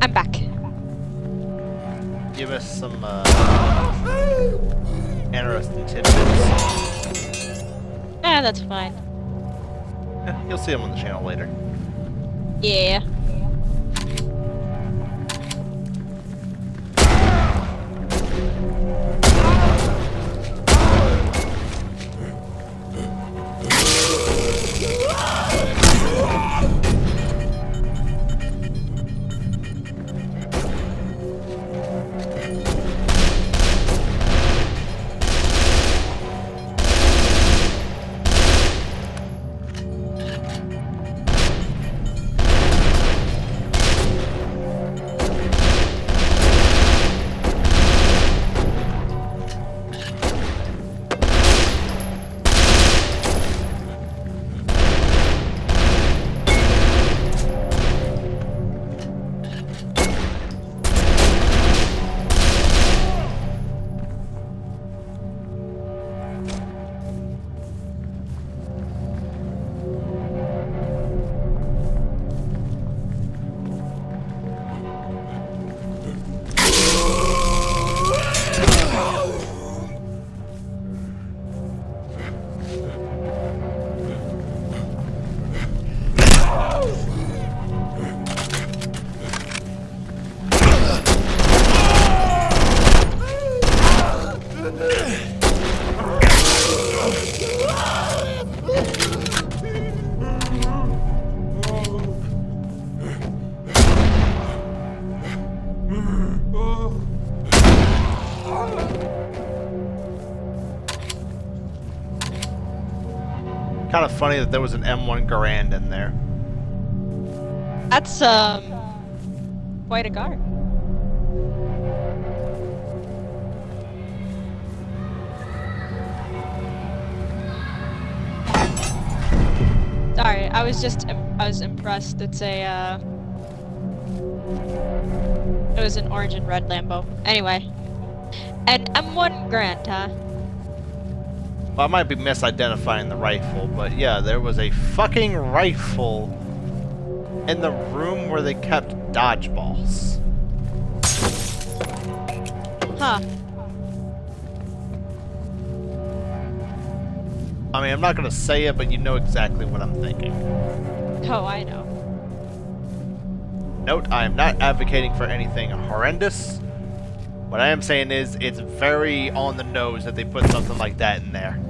I'm back. Give us some interesting tidbits. Yeah, that's fine. You'll see them on the channel later. Yeah. Kind of funny that there was an M1 Garand in there. That's quite a guard. Sorry, I was impressed. It's a it was an orange and red Lambo. Anyway, an M1 Garand, huh? Well, I might be misidentifying the rifle, but yeah, there was a fucking rifle in the room where they kept dodgeballs. Huh. I mean, I'm not gonna say it, but you know exactly what I'm thinking. Oh, I know. Note, I am not advocating for anything horrendous. What I am saying is, it's very on the nose that they put something like that in there.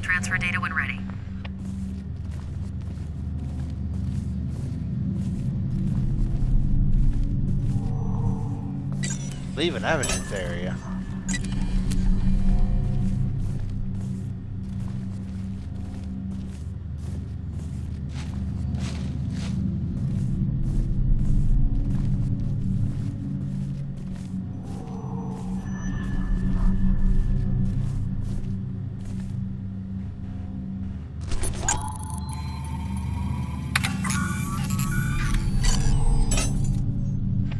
Transfer data when ready. Leave an evidence area.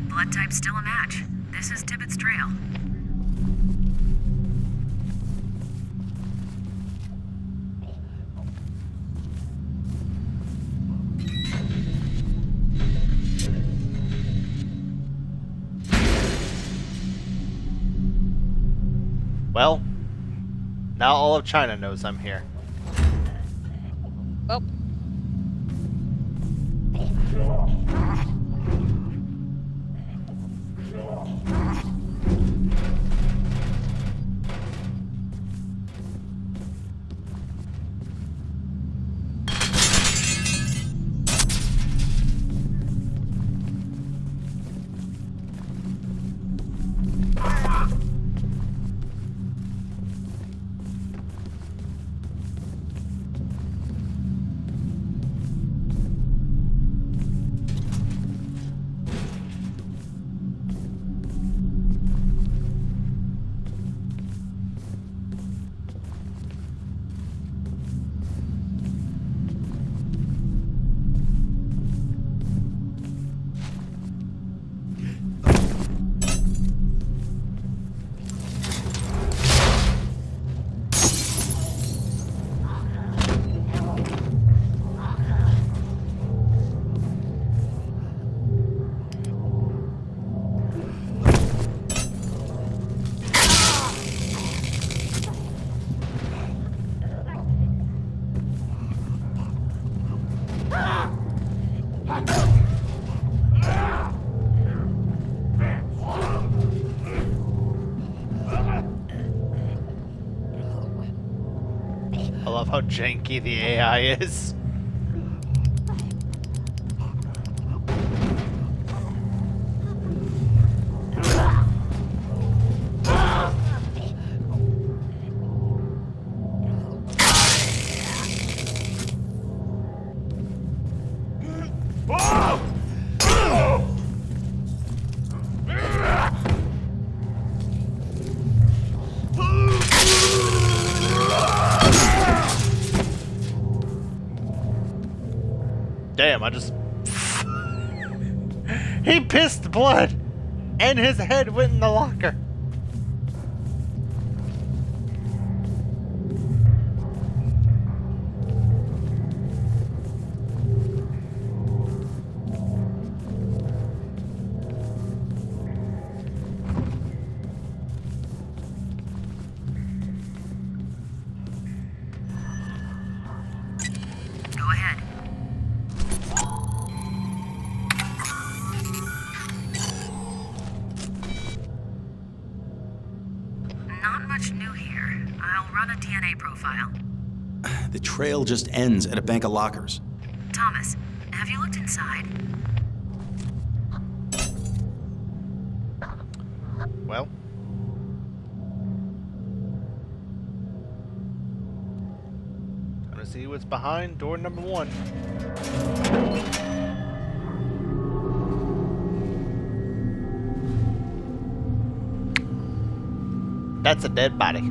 Blood type still a match. This is Tibbetts Trail. Well, now all of China knows I'm here. Oh. I love how janky the AI is. Damn, I just... He pissed blood! And his head went in the locker! Go ahead. Not much new here. I'll run a DNA profile. The trail just ends at a bank of lockers. Thomas, have you looked inside? Well... Time to see what's behind door number 1. That's a dead body.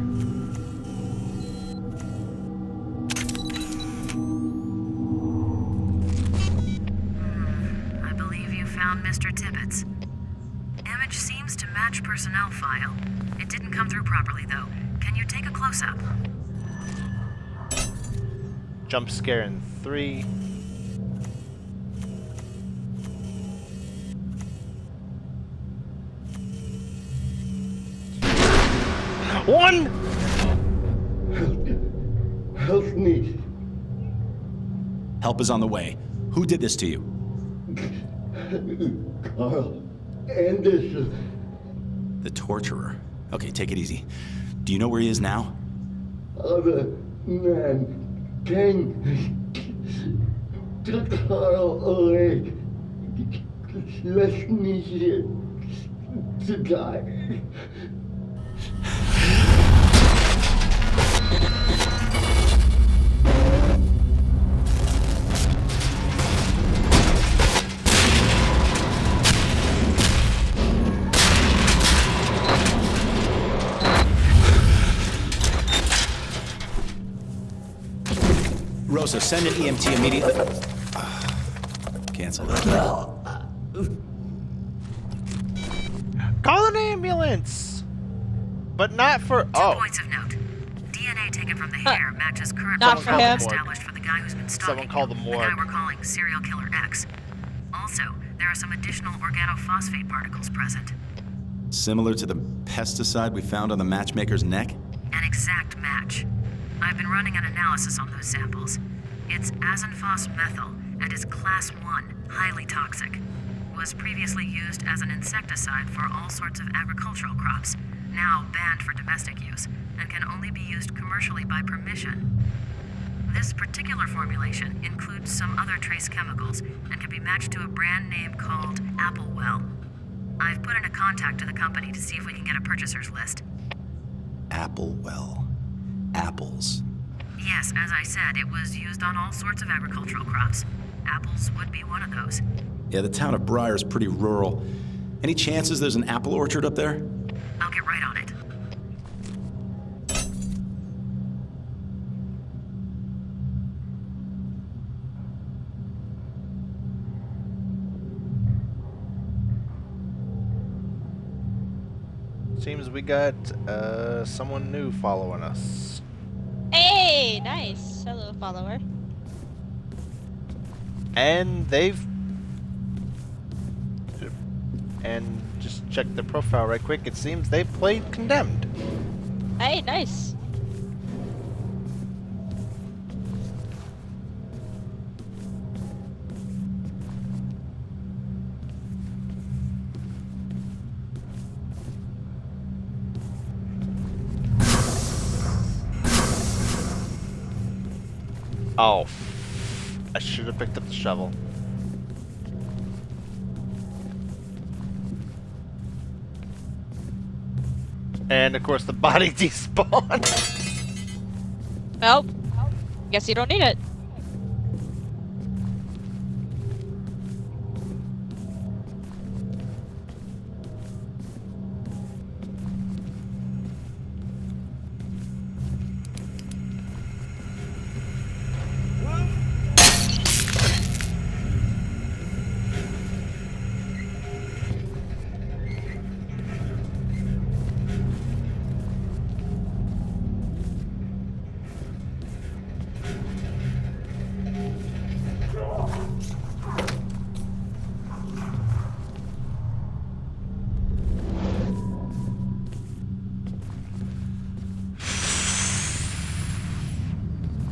I believe you found Mr. Tibbetts. Image seems to match personnel file. It didn't come through properly, though. Can you take a close-up? Jump scare in 3. One! Help me. Help is on the way. Who did this to you? Carl Anderson. The torturer. Okay, take it easy. Do you know where he is now? Other man came. Took Carl away. Left me here to die. Rosa, send an EMT immediately. Cancel that. Call an ambulance! But not for... Oh. Points of note. DNA taken from the hair matches current Not for him. established for the guy who's been stalking Someone call the the morgue. guy we're calling Serial Killer X. Also, there are some additional organophosphate particles present. Similar to the pesticide we found on the matchmaker's neck? An exact match. I've been running an analysis on those samples. It's azinphos-methyl and is class 1, highly toxic. Was previously used as an insecticide for all sorts of agricultural crops, now banned for domestic use, and can only be used commercially by permission. This particular formulation includes some other trace chemicals and can be matched to a brand name called Applewell. I've put in a contact to the company to see if we can get a purchaser's list. Applewell. Apples. Yes, as I said, it was used on all sorts of agricultural crops. Apples would be one of those. Yeah, the town of Briar's pretty rural. Any chances there's an apple orchard up there? I'll get right on it. Seems we got someone new following us. Hey, nice. Hello, follower. And and just check their profile right quick. It seems they played Condemned. Hey, nice. Oh, I should have picked up the shovel. And of course the body despawned. Nope. Guess you don't need it.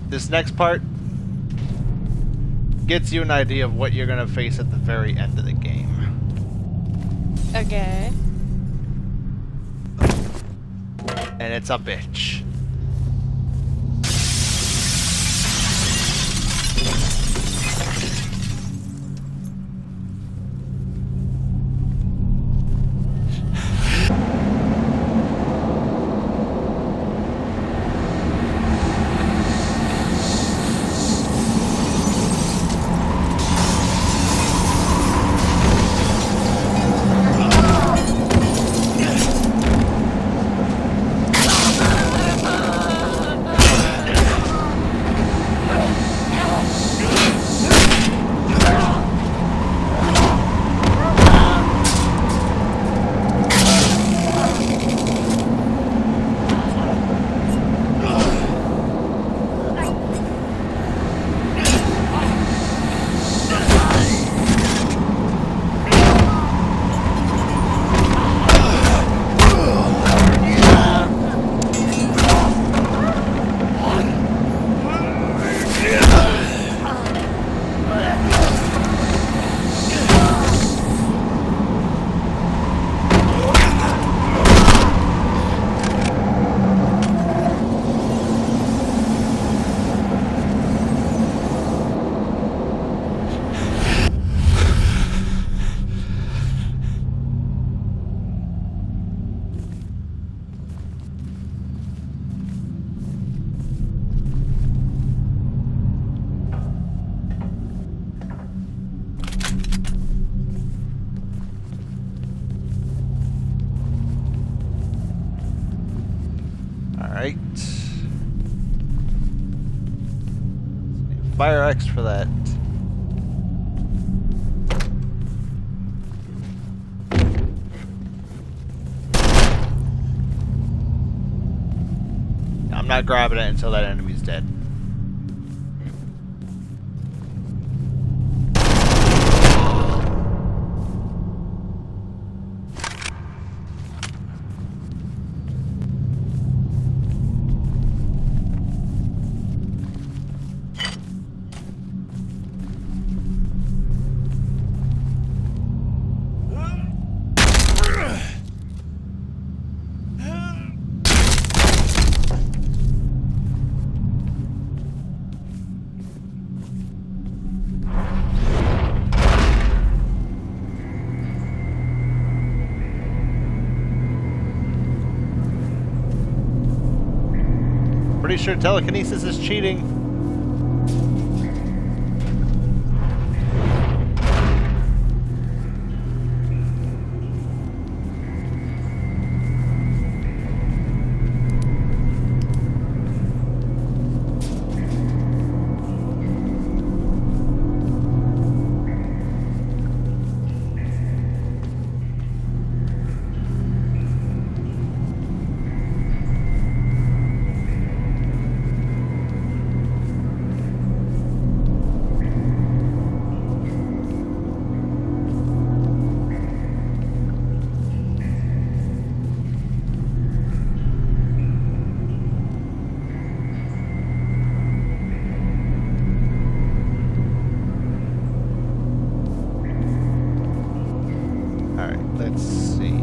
This next part gets you an idea of what you're gonna face at the very end of the game. Okay. And it's a bitch. Alright. Fire X for that. not grabbing it until that enemy's dead. Pretty sure telekinesis is cheating. Let's see.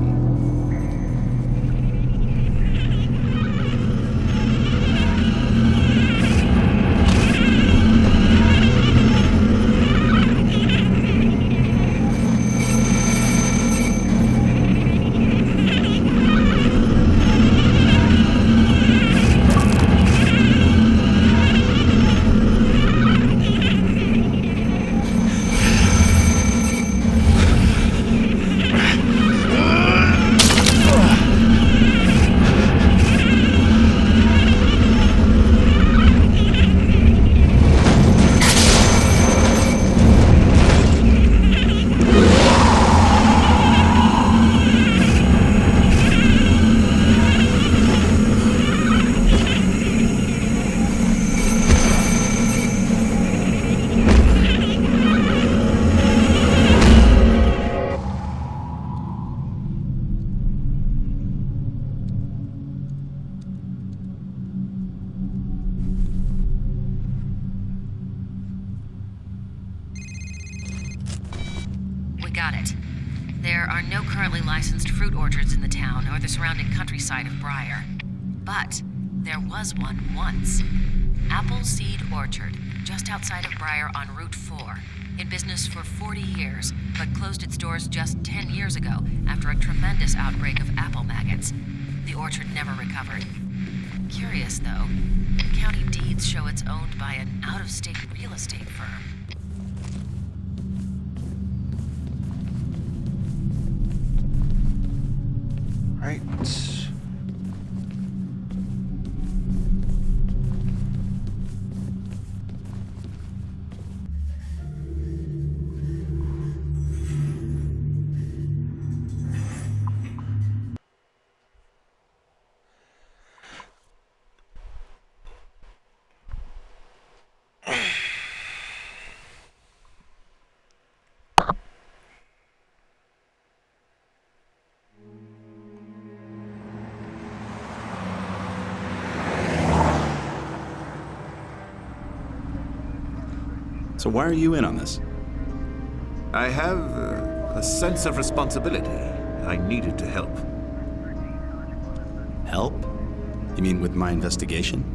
Got it. There are no currently licensed fruit orchards in the town or the surrounding countryside of Briar. But there was one once. Apple Seed Orchard, just outside of Briar on Route 4. In business for 40 years, but closed its doors just 10 years ago after a tremendous outbreak of apple maggots. The orchard never recovered. Curious, though, county deeds show it's owned by an out-of-state real estate firm. Right. So why are you in on this? I have a sense of responsibility. I needed to help. Help? You mean with my investigation?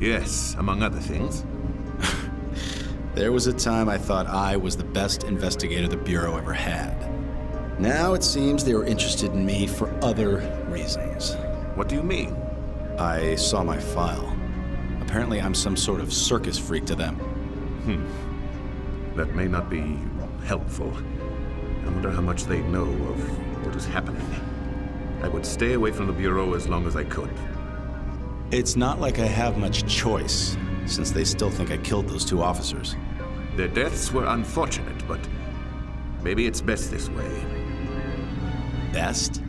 Yes, among other things. There was a time I thought I was the best investigator the Bureau ever had. Now it seems they were interested in me for other reasons. What do you mean? I saw my file. Apparently I'm some sort of circus freak to them. That may not be helpful. I wonder how much they know of what is happening. I would stay away from the Bureau as long as I could. It's not like I have much choice, since they still think I killed those two officers. Their deaths were unfortunate, but maybe it's best this way. Best?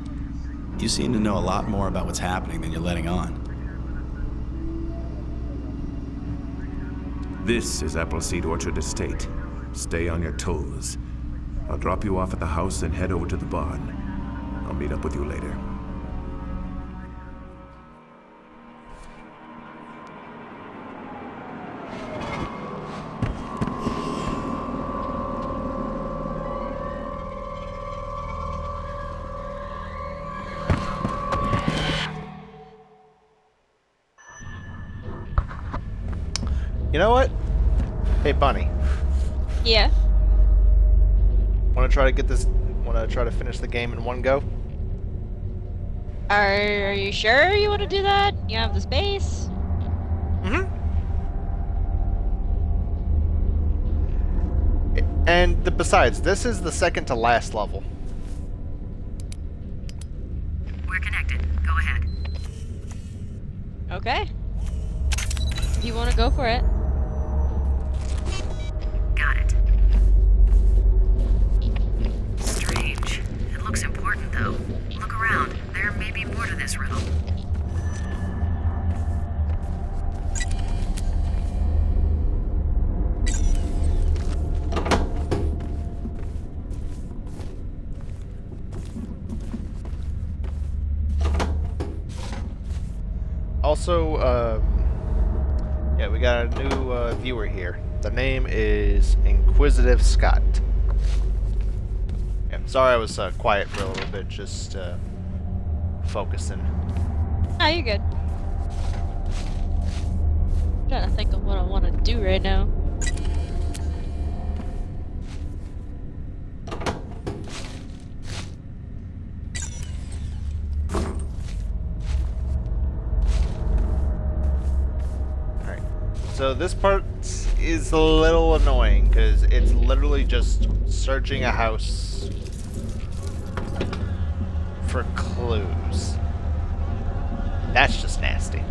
You seem to know a lot more about what's happening than you're letting on. This is Appleseed Orchard Estate. Stay on your toes. I'll drop you off at the house and head over to the barn. I'll meet up with you later. You know what? Hey, Bunny. Yeah. Want to try to finish the game in one go? Are you sure you want to do that? You have the space? Mm-hmm. And besides, this is the second to last level. We're connected. Go ahead. Okay. If you want to go for it. Got it. Strange. It looks important, though. Look around. There may be more to this riddle. Also, yeah, we got a new viewer here. The name is Inquisitive Scott. Yeah, sorry I was quiet for a little bit, just focusing. Ah, you're good. I'm trying to think of what I want to do right now. So this part is a little annoying because it's literally just searching a house for clues. That's just nasty.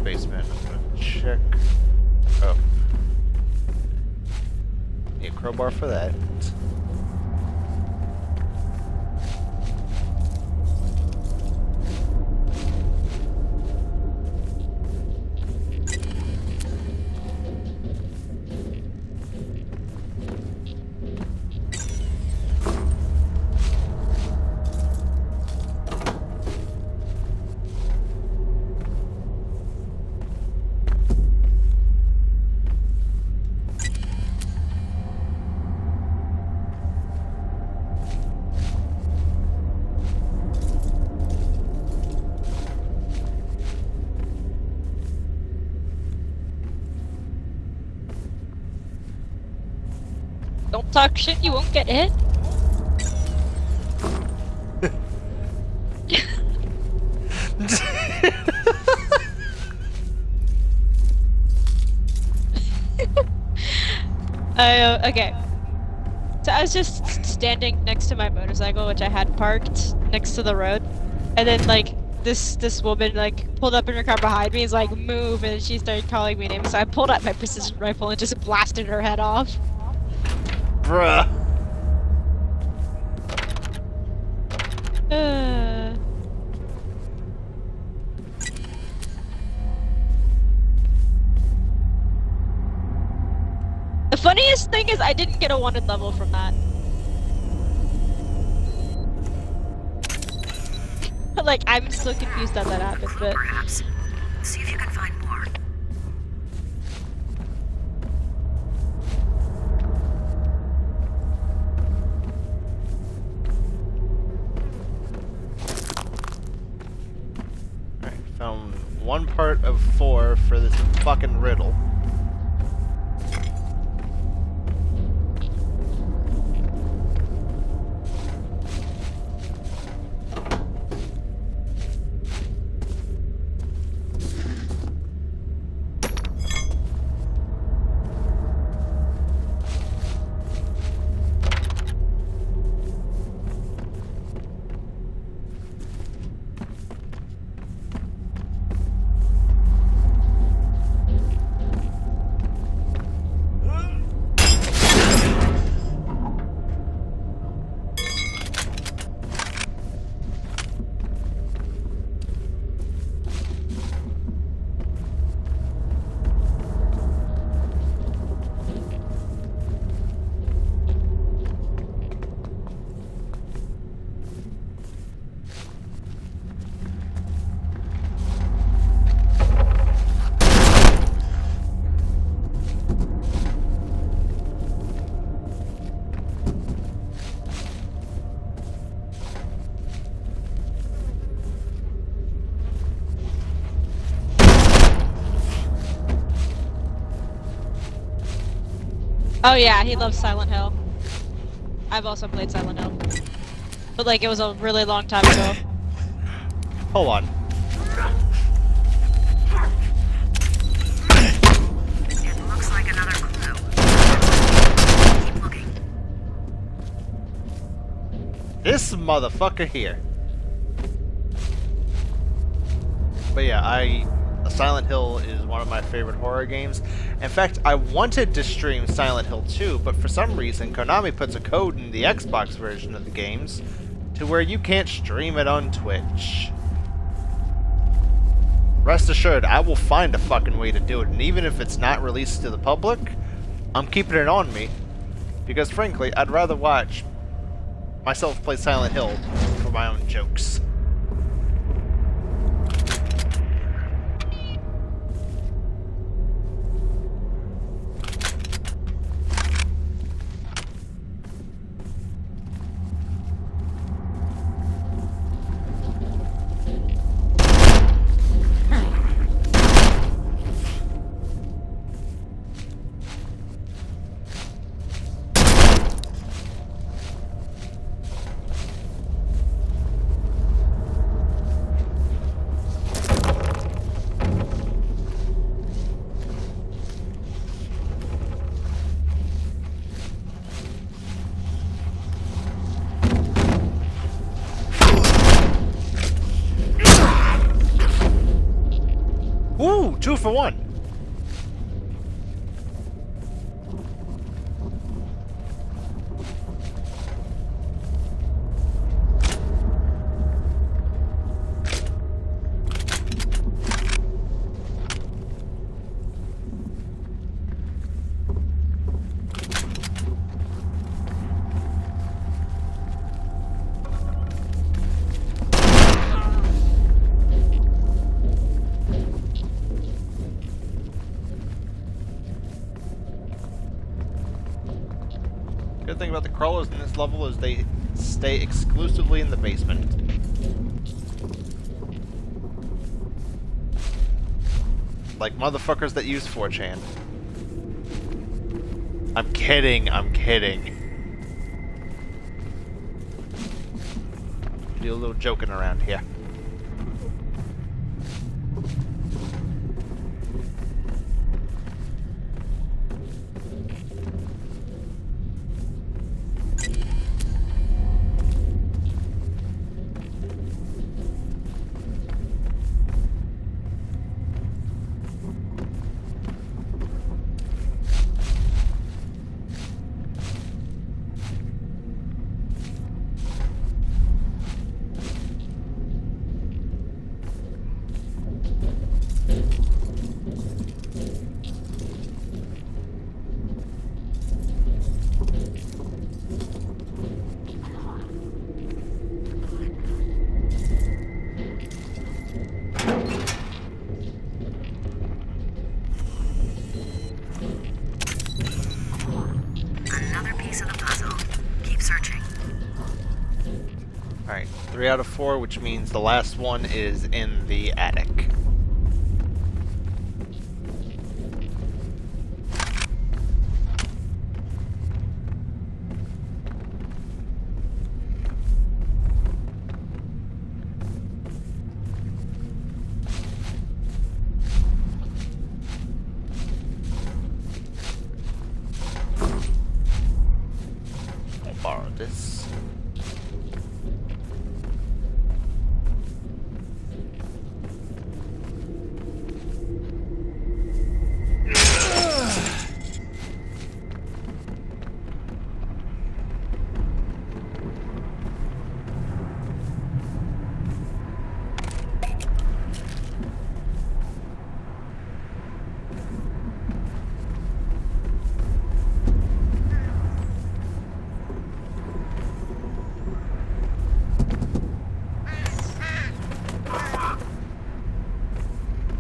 Basement. I'm gonna check. Oh. Need a crowbar for that. Don't talk shit, you won't get hit. Okay. So I was just standing next to my motorcycle, which I had parked next to the road, and then like this woman like pulled up in her car behind me, is like move, and she started calling me names. So I pulled out my precision rifle and just blasted her head off. Bruh. The funniest thing is I didn't get a wanted level from that. Like, I'm still confused how that happened, but... Perhaps. See if you can find more. Alright, found one part of 4 for this fucking riddle. Oh yeah, he loves Silent Hill. I've also played Silent Hill. But like, it was a really long time ago. Hold on. It looks like another clue. Keep looking. This motherfucker here. But yeah, Silent Hill is one of my favorite horror games. In fact, I wanted to stream Silent Hill 2, but for some reason, Konami puts a code in the Xbox version of the games to where you can't stream it on Twitch. Rest assured, I will find a fucking way to do it, and even if it's not released to the public, I'm keeping it on me. Because frankly, I'd rather watch myself play Silent Hill for my own jokes. Ooh, 2 for 1. Good thing about the crawlers in this level is they stay exclusively in the basement. Like motherfuckers that use 4chan. I'm kidding, I'm kidding. Do a little joking around here. Another piece of the puzzle. Keep searching. Alright, 3 out of 4, which means the last one is in the attic. I'll borrow this.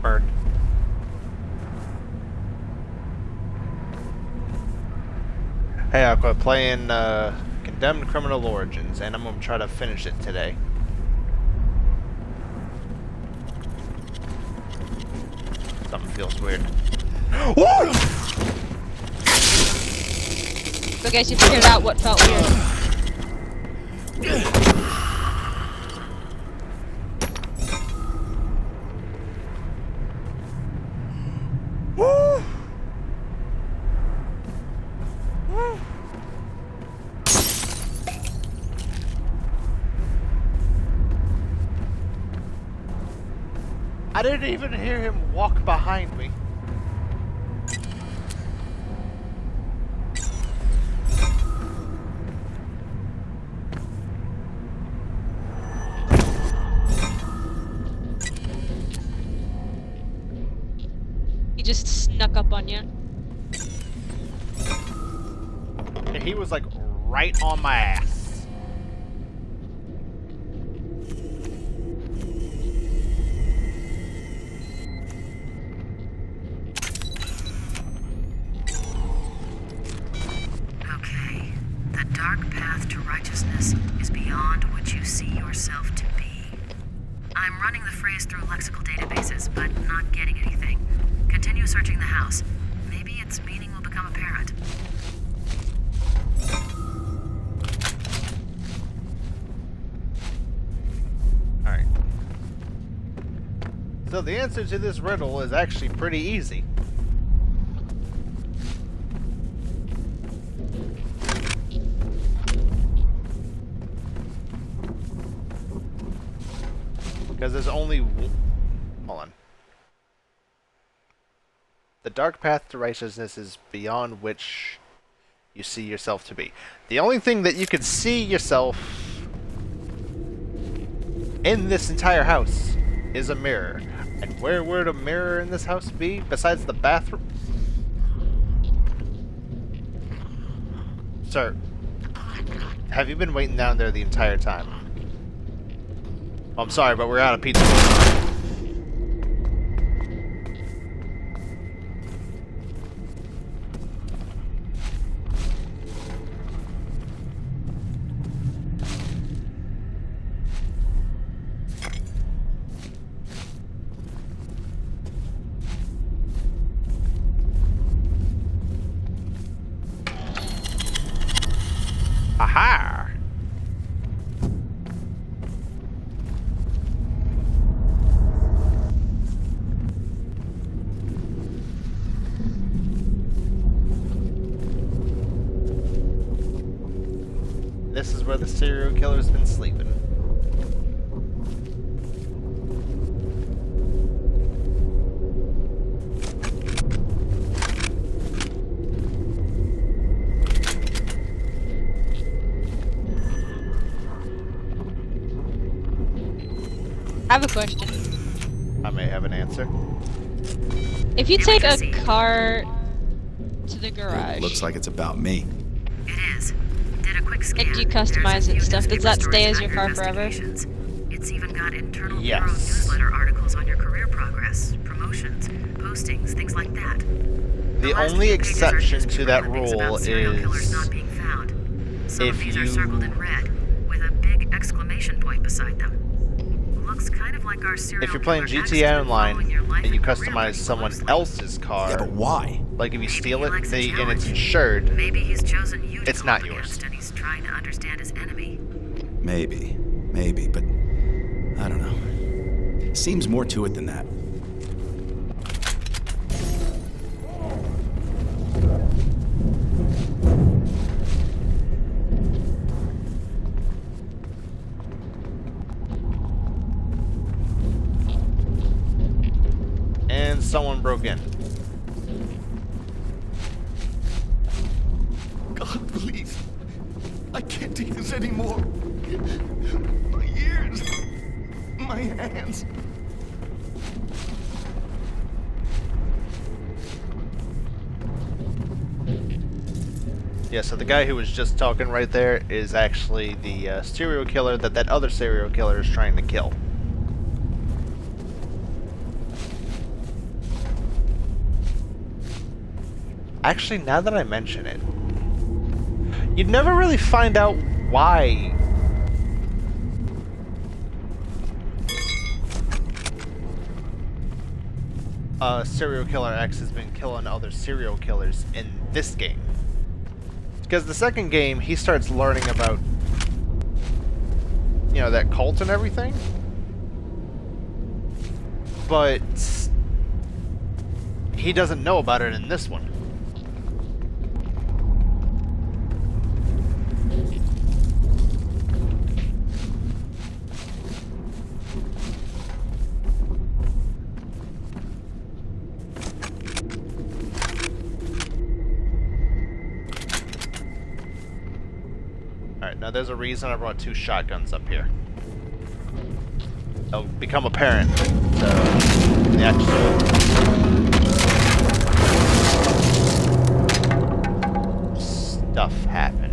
Bird. Hey, I quit playing Condemned Criminal Origins, and I'm gonna try to finish it today. Something feels weird. Woo! So I guess you figured out what felt weird. Woo! Woo! I didn't even hear him walk behind me. He just snuck up on you. And he was like right on my ass. Okay. The dark path to righteousness is beyond what you see yourself to be. I'm running the phrase through lexical databases, but not getting anything. Continue searching the house. Maybe its meaning will become apparent. Alright. So the answer to this riddle is actually pretty easy. Because there's only one... Hold on. The dark path to righteousness is beyond which you see yourself to be. The only thing that you can see yourself in this entire house is a mirror. And where would a mirror in this house be besides the bathroom? Sir, have you been waiting down there the entire time? I'm sorry, but we're out of pizza. Aha! This is where the serial killer's been sleeping. I have a question. I may have an answer. If you take a car to the garage Looks like it's about me. It is. Did a quick scan. and you customize it and stuff, does that stay as your car forever? It's even got internal Yes. bureau newsletter articles on your career progress, promotions, postings, things like that. The last only few pages are exception to newspaper that clippings rule about serial killers is not being found. Some of if these are circled in you red with a big exclamation point beside them. Looks kind of like our serial if you're playing killer X GTA has been following your Online life and you career customize pretty someone closely. else's car, Yeah, but why? like if you Maybe steal he it likes a and it's challenge. insured, Maybe he's chosen you to it's go not up yours. against and he's trying to understand his enemy. Maybe, but I don't know. Seems more to it than that. and someone broke in. God, please. I can't take this anymore. My ears. My hands. Yeah, so the guy who was just talking right there is actually the serial killer that other serial killer is trying to kill. Actually, now that I mention it, you'd never really find out why serial killer X has been killing other serial killers in this game. Because the second game, he starts learning about, you know, that cult and everything. But he doesn't know about it in this one. Alright, now there's a reason I brought 2 shotguns up here. It'll become apparent the actual stuff happens.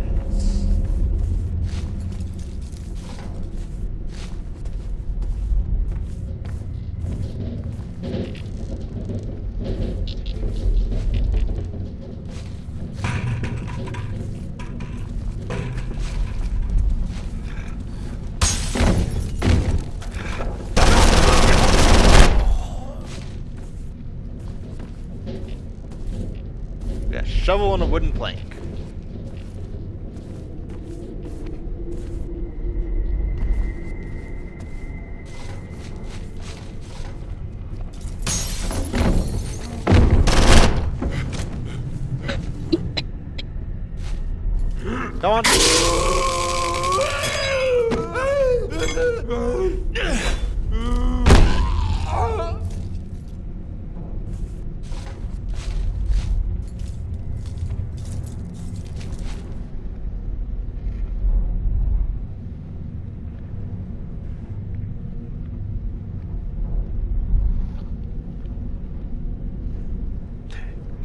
Shovel and a wooden plank. Come on.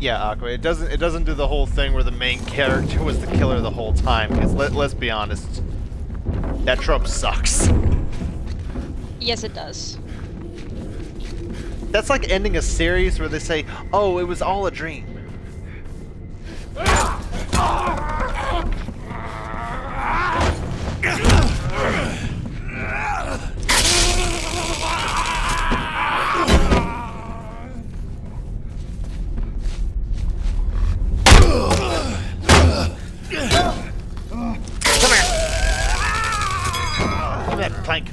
Yeah, Aqua. It doesn't do the whole thing where the main character was the killer the whole time. Because let's be honest, that trope sucks. Yes, it does. That's like ending a series where they say, "Oh, it was all a dream." Plank.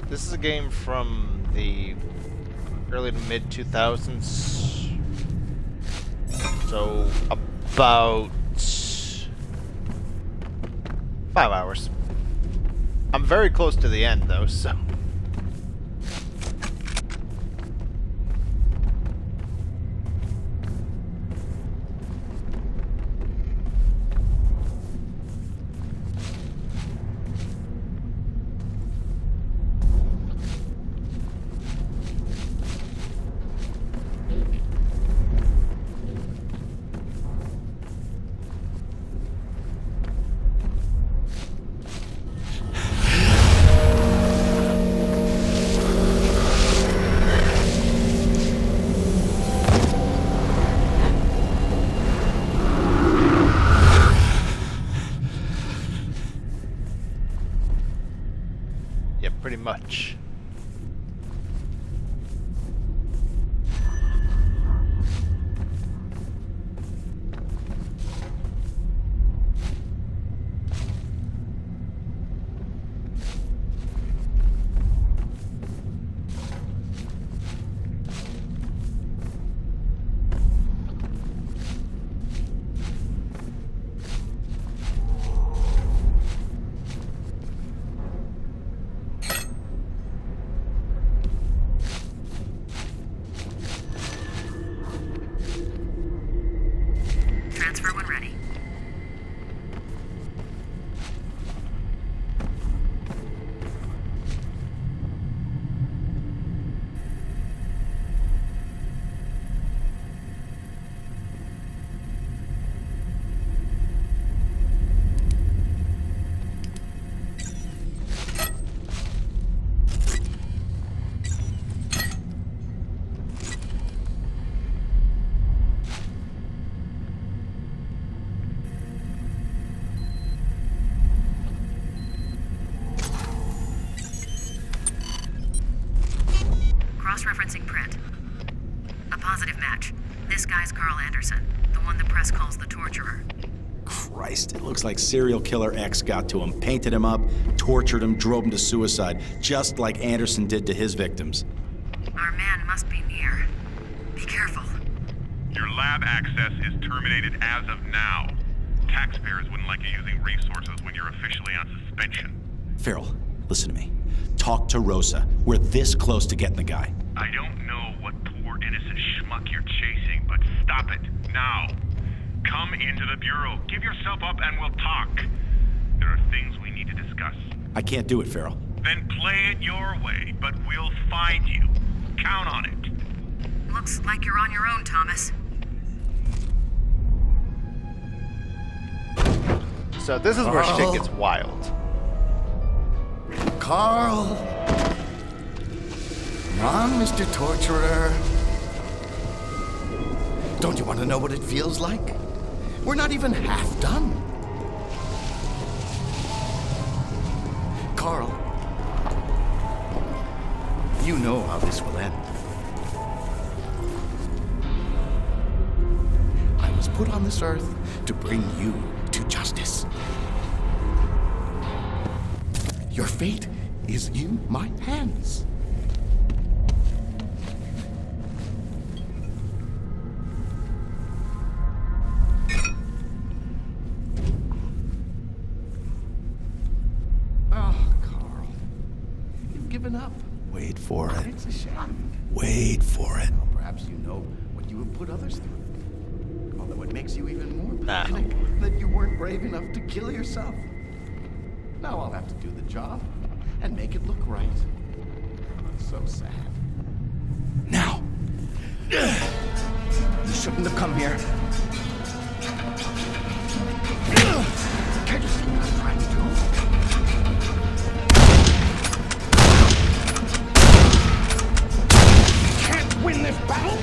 This is a game from the early to mid 2000s. So about 5 hours. I'm very close to the end though, so. Yeah, pretty much. Transfer when ready. Cross-referencing print. A positive match. This guy's Carl Anderson, the one the press calls the torturer. Christ, it looks like serial killer X got to him, painted him up, tortured him, drove him to suicide, just like Anderson did to his victims. Our man must be near. Be careful. Your lab access is terminated as of now. Taxpayers wouldn't like you using resources when you're officially on suspension. Farrell, listen to me. Talk to Rosa. We're this close to getting the guy. I don't know what poor innocent schmuck you're chasing, but stop it, now. Come into the Bureau, give yourself up and we'll talk. There are things we need to discuss. I can't do it, Farrell. Then play it your way, but we'll find you. Count on it. Looks like you're on your own, Thomas. So this is where shit gets wild. Carl! Come on, Mr. Torturer. Don't you want to know what it feels like? We're not even half done. Carl, you know how this will end. I was put on this earth to bring you to justice. Your fate is in my hands. Oh, Carl. You've given up. Wait for it. It's a shame. Wait for it. Well, perhaps you know what you have put others through. Although it makes you even more Nah. pathetic that you weren't brave enough to kill yourself. Now I'll have to do the job and make it look right. So sad. Now. You shouldn't have come here. Can't you see what I'm trying to do? Can't win this battle?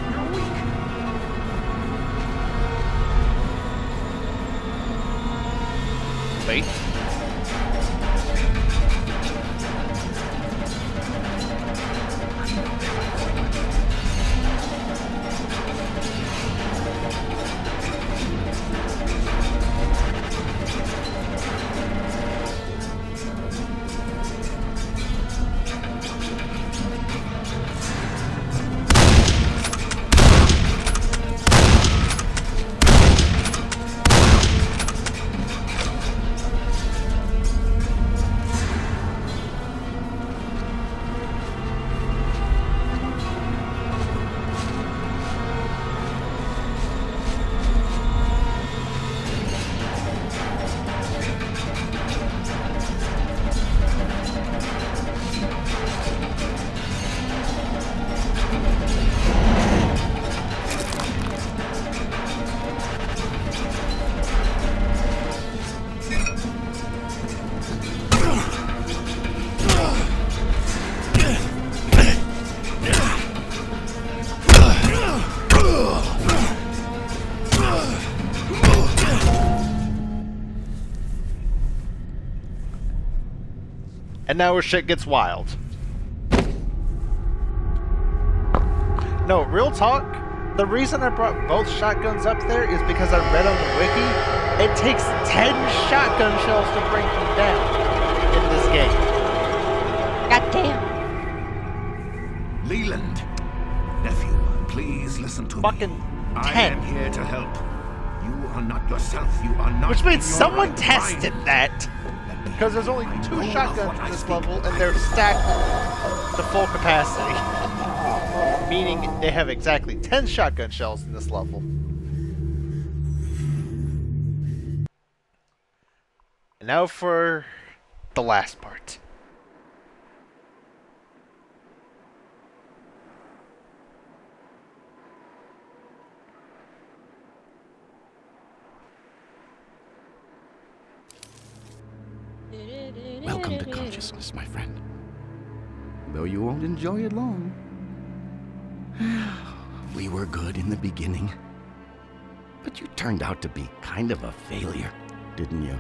You're weak. Wait. And now shit gets wild. No, real talk, the reason I brought both shotguns up there is because I read on the wiki, it takes 10 shotgun shells to bring you down in this game. Goddamn. Leland, nephew, please listen to Fucking me. 10. I am here to help. You are not yourself. You are not. Which means in your someone right tested mind. that. Because there's only 2 know of shotguns what in I this speak. level, and they're stacked to full capacity. Meaning they have exactly 10 shotgun shells in this level. And now for the last part. Welcome to consciousness, my friend. Though you won't enjoy it long. We were good in the beginning. But you turned out to be kind of a failure, didn't you?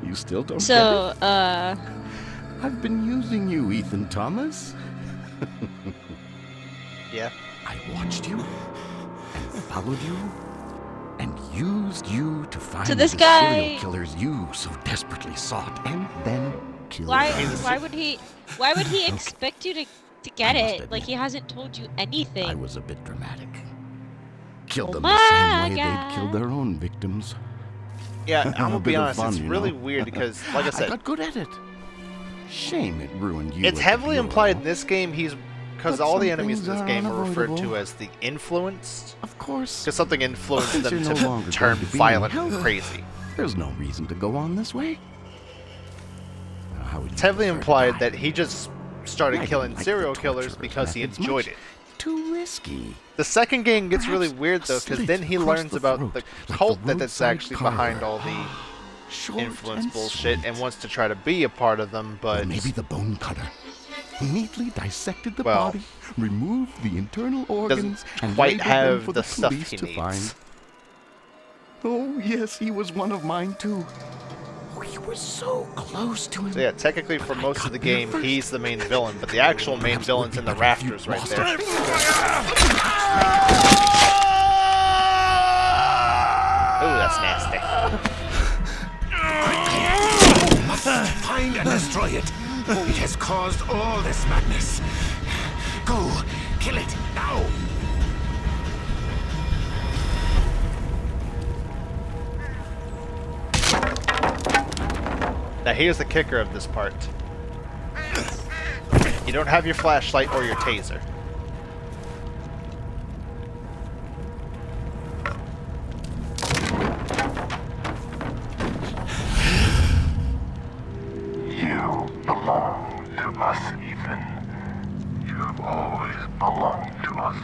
You still don't So, get it? I've been using you, Ethan Thomas. Yeah. I watched you and followed you and used you to find So this the guy- serial killers you so desperately sought, and then killed why them. would he expect you to get I must it? Like, he hasn't told you anything. I was a bit dramatic. Killed Oh them the same way my they'd killed their own victims. Yeah, I'm A gonna be bit of honest, fun, it's you really know? weird because, like I I said, got good at it. Shame it ruined you. it's at the heavily Bureau. implied in this game because But all the some enemies in things this are game are referred to unavoidable. as the influenced. Of course. Because something influenced Since them you're no to longer turn going to be violent in and health, crazy. There's no reason to go on this way. How would It's you heavily prefer to implied die? that he just started I didn't killing like the serial killers torturer's because he methods enjoyed much. it. Too risky. The second game gets really Perhaps weird a though, because slit then he across learns the about throat, the like cult the that's roadside actually behind carver. all the Short influence and bullshit sweet. and wants to try to be a part of them, but Or maybe the bone cutter. Neatly dissected the Well, body, removed the internal organs, and quite labeled have them for the the stuff police he to needs. find. Oh, yes, he was one of mine, too. We were so close to him. so yeah, technically for most of got the there game first. he's the main villain, but the actual main Perhaps it villain's would in be the better if you rafters right lost there. it. Ooh, that's nasty. Find and destroy it. It has caused all this madness. Go, kill it now. Now here's the kicker of this part. You don't have your flashlight or your taser. You belong to us, Ethan. You've always belonged to us.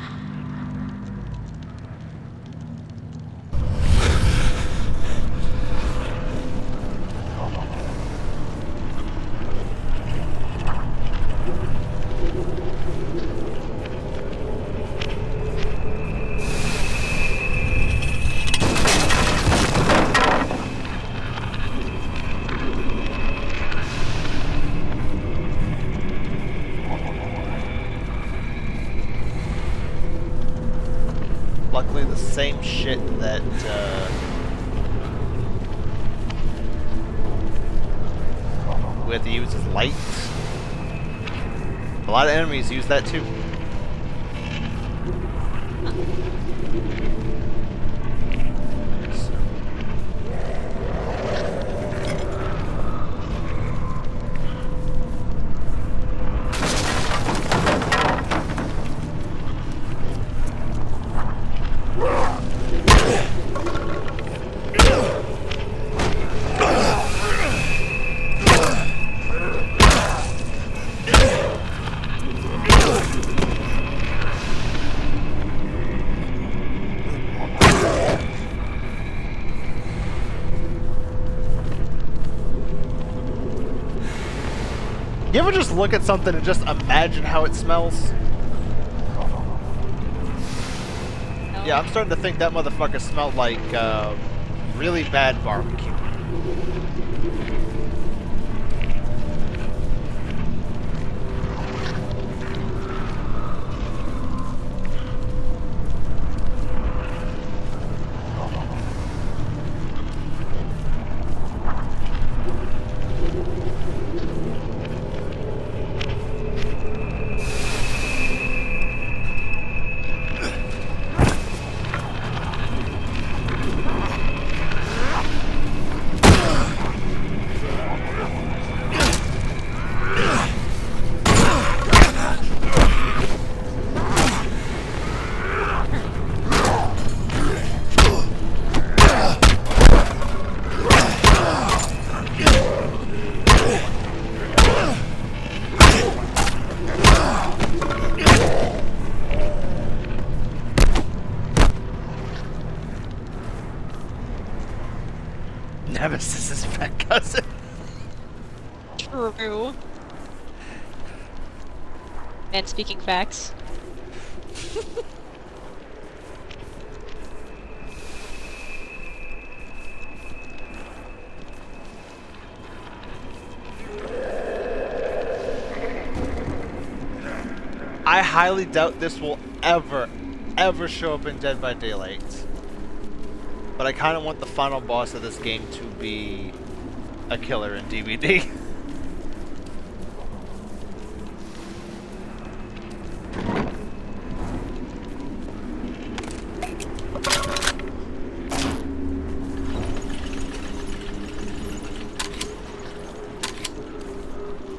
Luckily the same shit that we have to use is light. A lot of enemies use that too. You ever just look at something and just imagine how it smells? Yeah, I'm starting to think that motherfucker smelled like really bad barbecue. Nemesis' fat cousin. True. And speaking facts. I highly doubt this will ever show up in Dead by Daylight. But I kind of want the final boss of this game to be a killer in DVD.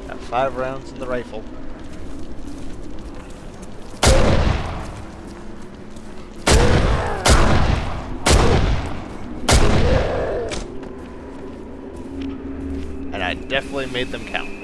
Got 5 rounds in the rifle. And I definitely made them count.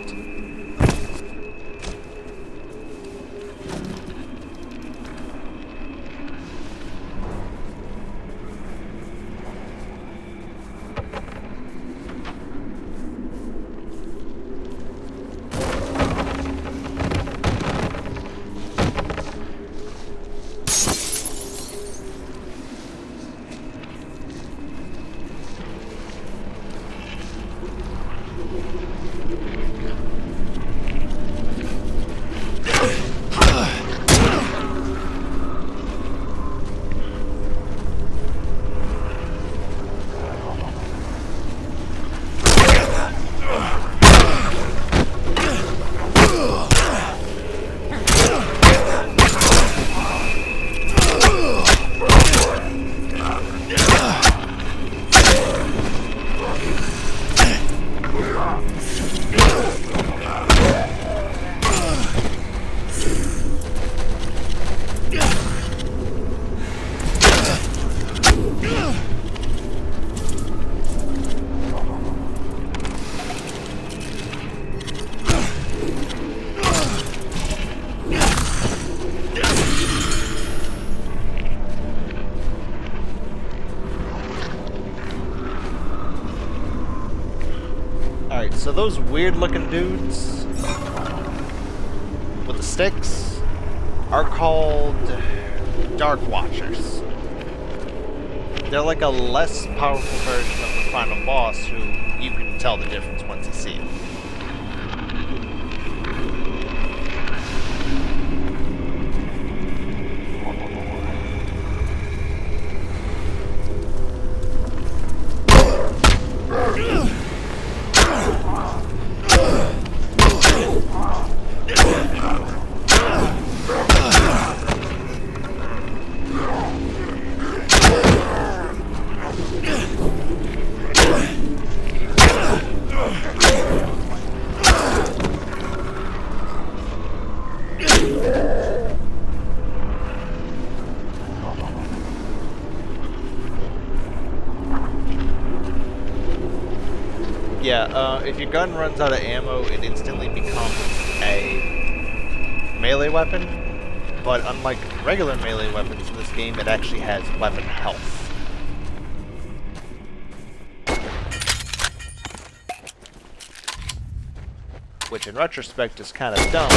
Alright, so those weird looking dudes with the sticks are called Dark Watchers. They're like a less powerful version of the final boss who you can tell the difference once you see it. Yeah, if your gun runs out of ammo, it instantly becomes a melee weapon, but unlike regular melee weapons in this game, it actually has weapon health. Which in retrospect is kind of dumb.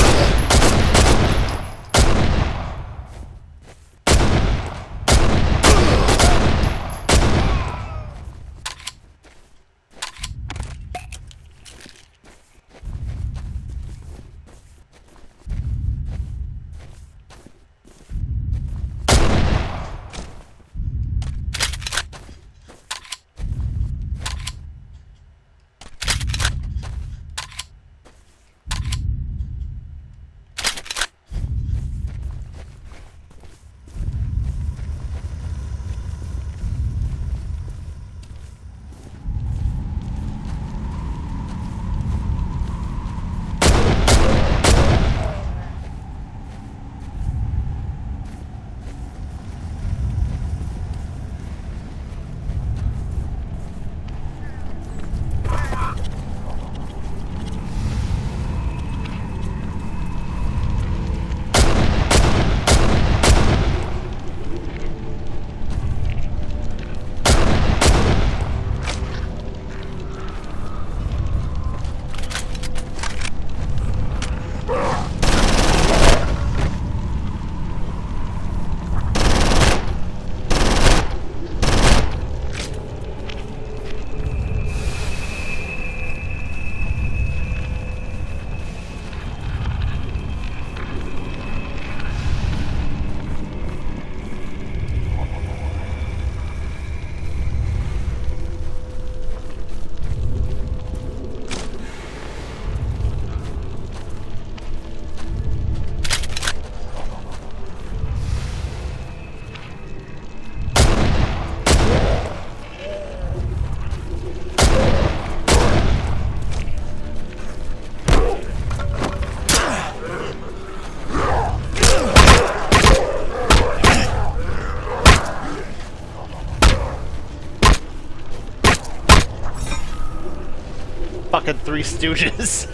fucking Three Stooges.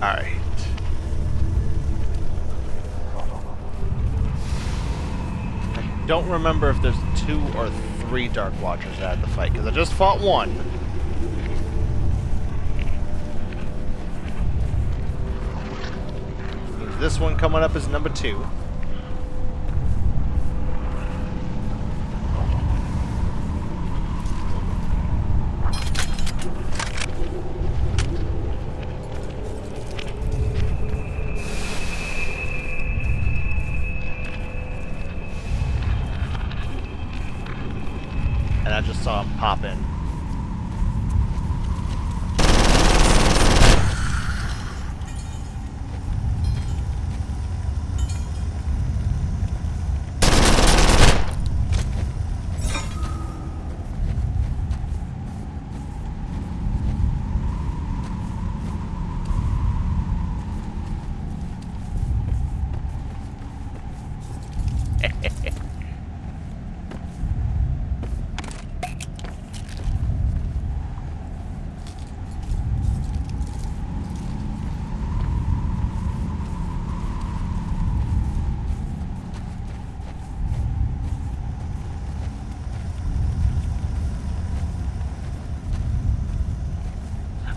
Alright. I don't remember if there's 2 or 3 Dark Watchers at the fight, because I just fought one. This one coming up is number 2. And I just saw him pop in.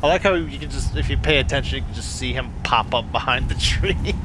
I like how you can just, if you pay attention, you can just see him pop up behind the tree.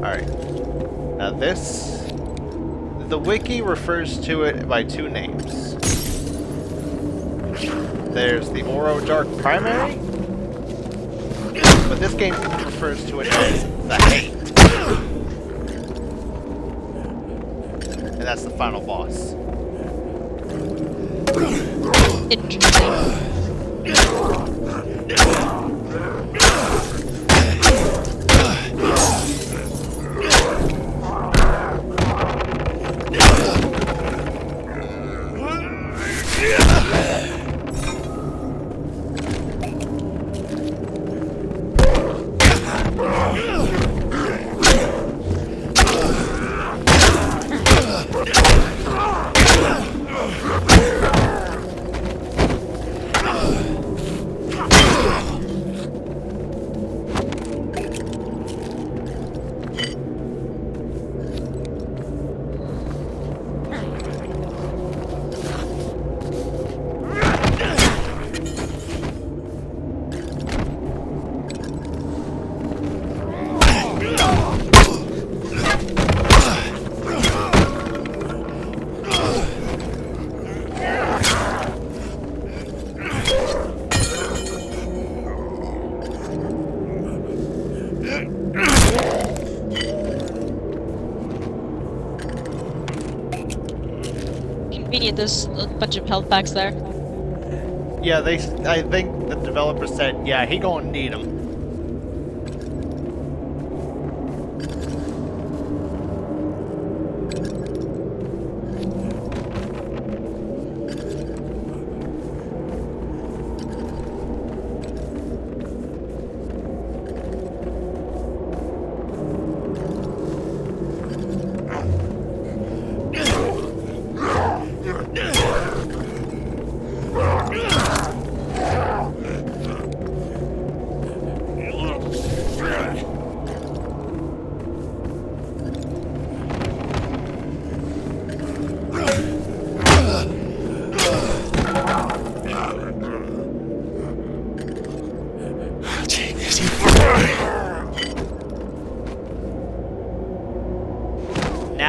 Alright. Now this... The wiki refers to it by 2 names. There's the Oro Dark Primary, but this game refers to it as the Hate. And that's the final boss. Interesting. Convenient, there's a bunch of health packs there. Yeah, I think the developer said, yeah, he gonna need them.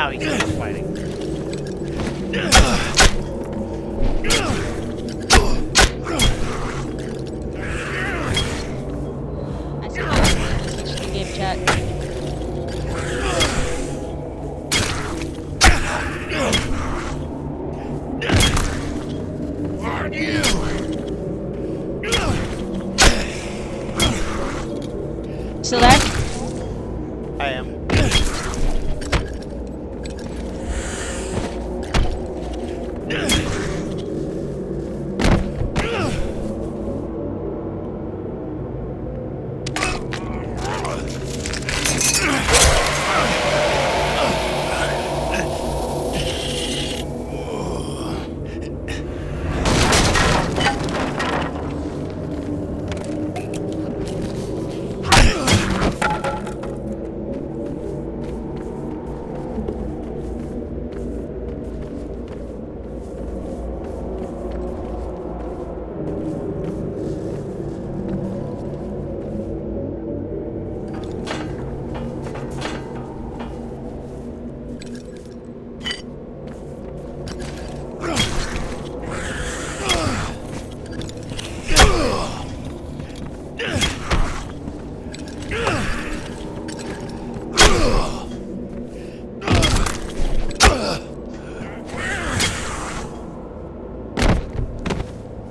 Now he starts fighting. I see how to switch the game chat. Still there? I am.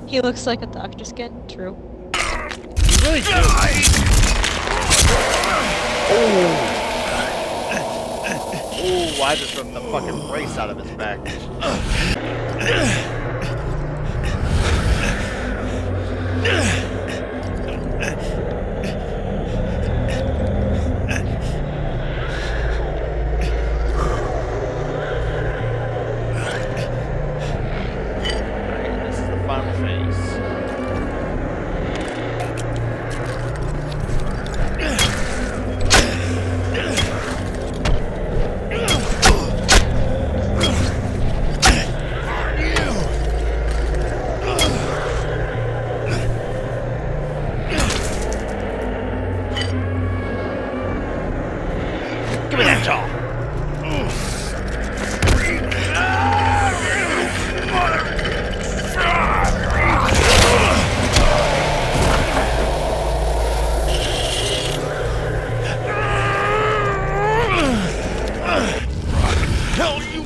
He looks like a doctor skin. True. You really do. Oh, I just ripped the fucking brace out of his back. This is the final phase. Give me that jaw. Hell you!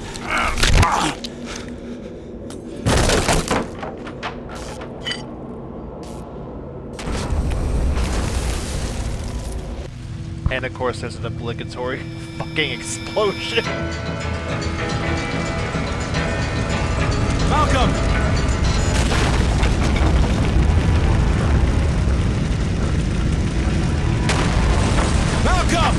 And of course, there's an obligatory fucking explosion. Malcolm! Malcolm!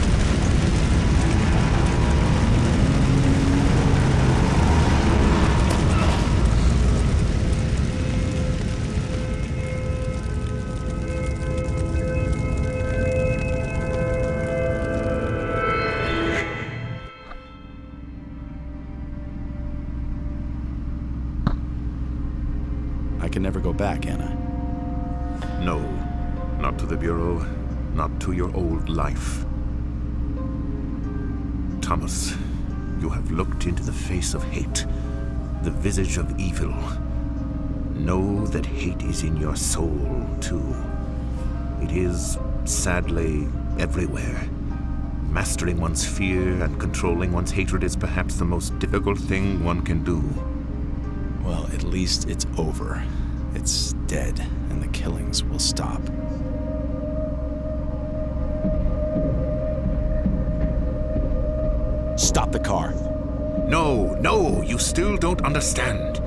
I can never go back, Anna. No, not to the Bureau, not to your old life. Thomas, you have looked into the face of hate, the visage of evil. Know that hate is in your soul, too. It is, sadly, everywhere. Mastering one's fear and controlling one's hatred is perhaps the most difficult thing one can do. Well, at least it's over. It's dead, and the killings will stop. Stop the car. No, you still don't understand.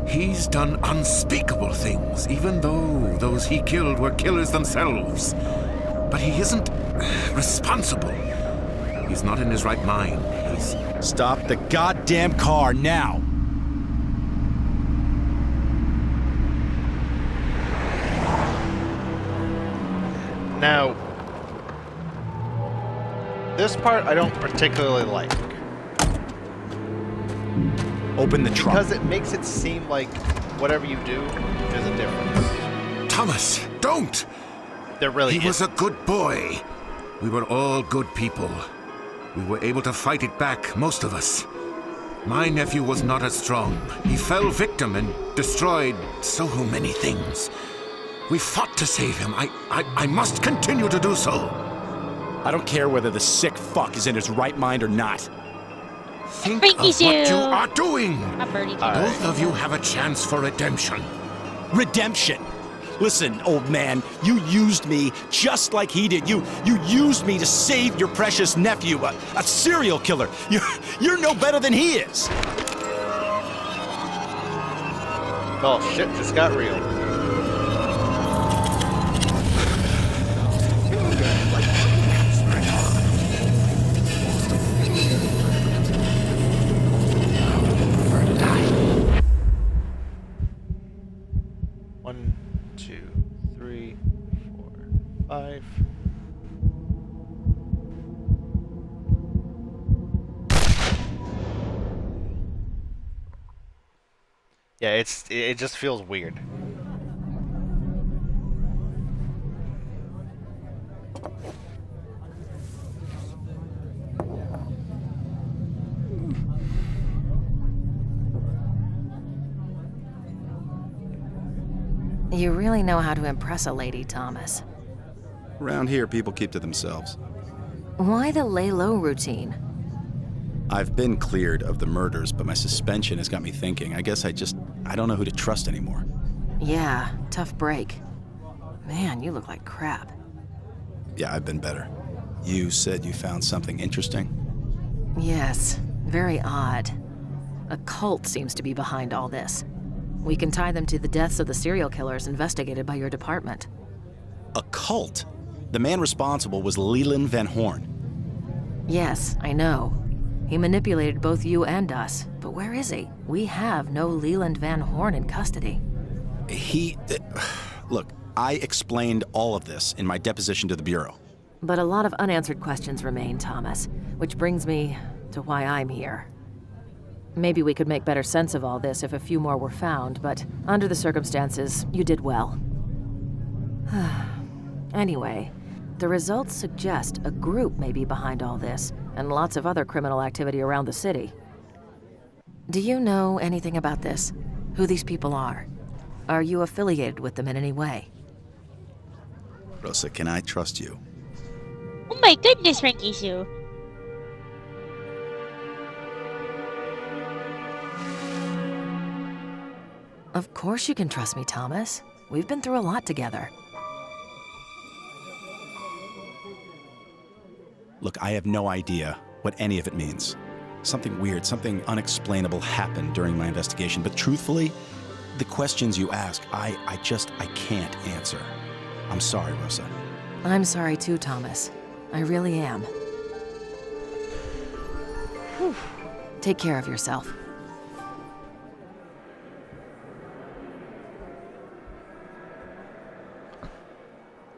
He's done unspeakable things, even though those he killed were killers themselves. But he isn't responsible. He's not in his right mind. He's... Stop the goddamn car now! Now, this part I don't particularly like. Open the trunk. Because it makes it seem like whatever you do, there's a difference. Thomas, don't! There really He was isn't. a good boy. We were all good people. We were able to fight it back, most of us. My nephew was not as strong. He fell victim and destroyed so many things. We fought to save him. I must continue to do so. I don't care whether the sick fuck is in his right mind or not. Think of what you are doing. Both of you have a chance for redemption. Redemption? Listen, old man, you used me just like he did. You used me to save your precious nephew, a serial killer. You're no better than he is. Oh shit, just got real. One, two, three, four, five. Yeah, it just feels weird. You really know how to impress a lady, Thomas. Around here, people keep to themselves. Why the lay low routine? I've been cleared of the murders, but my suspension has got me thinking. I guess I don't know who to trust anymore. Yeah, tough break. Man, you look like crap. Yeah, I've been better. You said you found something interesting? Yes, very odd. A cult seems to be behind all this. We can tie them to the deaths of the serial killers investigated by your department. A cult? The man responsible was Leland Van Horn. Yes, I know. He manipulated both you and us, but where is he? We have no Leland Van Horn in custody. Look, I explained all of this in my deposition to the Bureau. But a lot of unanswered questions remain, Thomas, which brings me to why I'm here. Maybe we could make better sense of all this if a few more were found, but under the circumstances, you did well. Anyway, the results suggest a group may be behind all this, and lots of other criminal activity around the city. Do you know anything about this? Who these people are? Are you affiliated with them in any way? Rosa, can I trust you? Oh my goodness, Frankie Sue. Of course you can trust me, Thomas. We've been through a lot together. Look, I have no idea what any of it means. Something weird, something unexplainable happened during my investigation, but truthfully, the questions you ask, I can't answer. I'm sorry, Rosa. I'm sorry too, Thomas. I really am. Whew. Take care of yourself.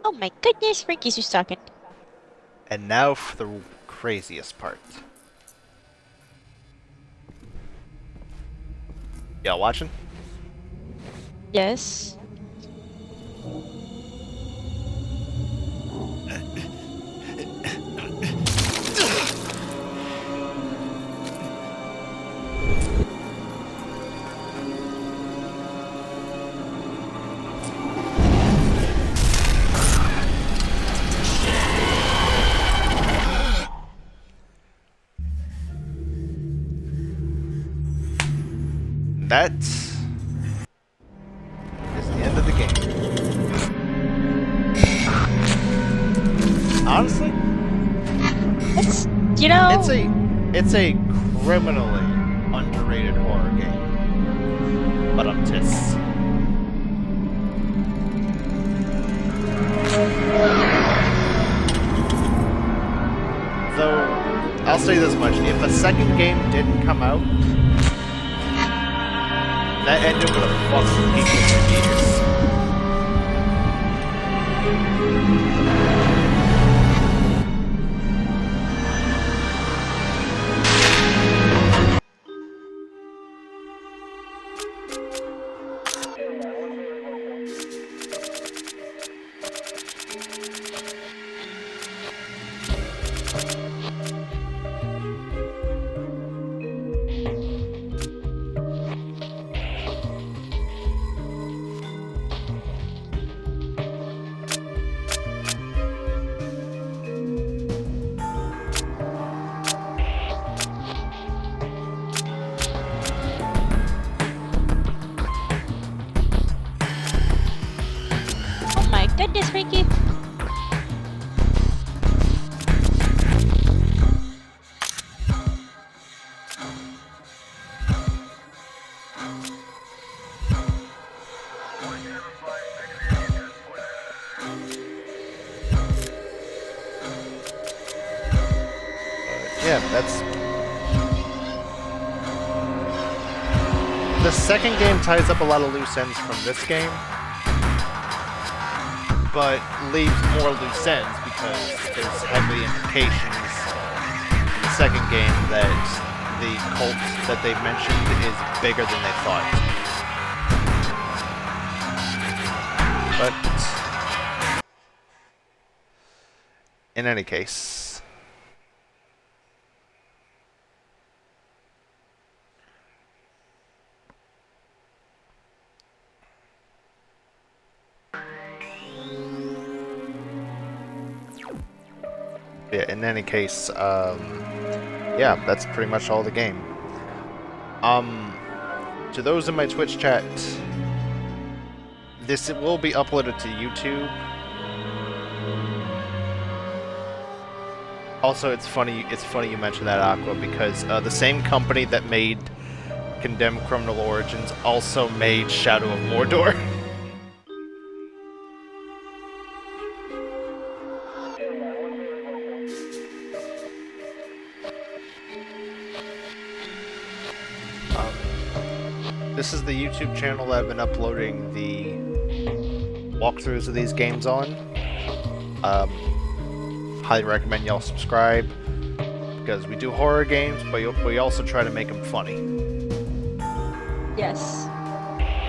Oh my goodness, Frankie's just talking. And now for the craziest part. Y'all watching? Yes. That is the end of the game. Honestly, It's, you know... it's a criminally underrated horror game. Badumtiss. Though, I'll say this much, if a second game didn't come out, that ended with a fuck with people for years. Twinkie. Yeah, that's... The second game ties up a lot of loose ends from this game, but leaves more loose ends because there's heavy implications in the second game that the cult that they mentioned is bigger than they thought. But in any case... Yeah, in any case, yeah, that's pretty much all the game. To those in my Twitch chat, this will be uploaded to YouTube. Also, it's funny you mentioned that, Aqua, because the same company that made Condemned Criminal Origins also made Shadow of Mordor. This is the YouTube channel that I've been uploading the walkthroughs of these games on. Highly recommend y'all subscribe, because we do horror games, but we also try to make them funny. Yes.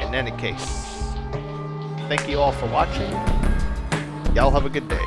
In any case, thank you all for watching. Y'all have a good day.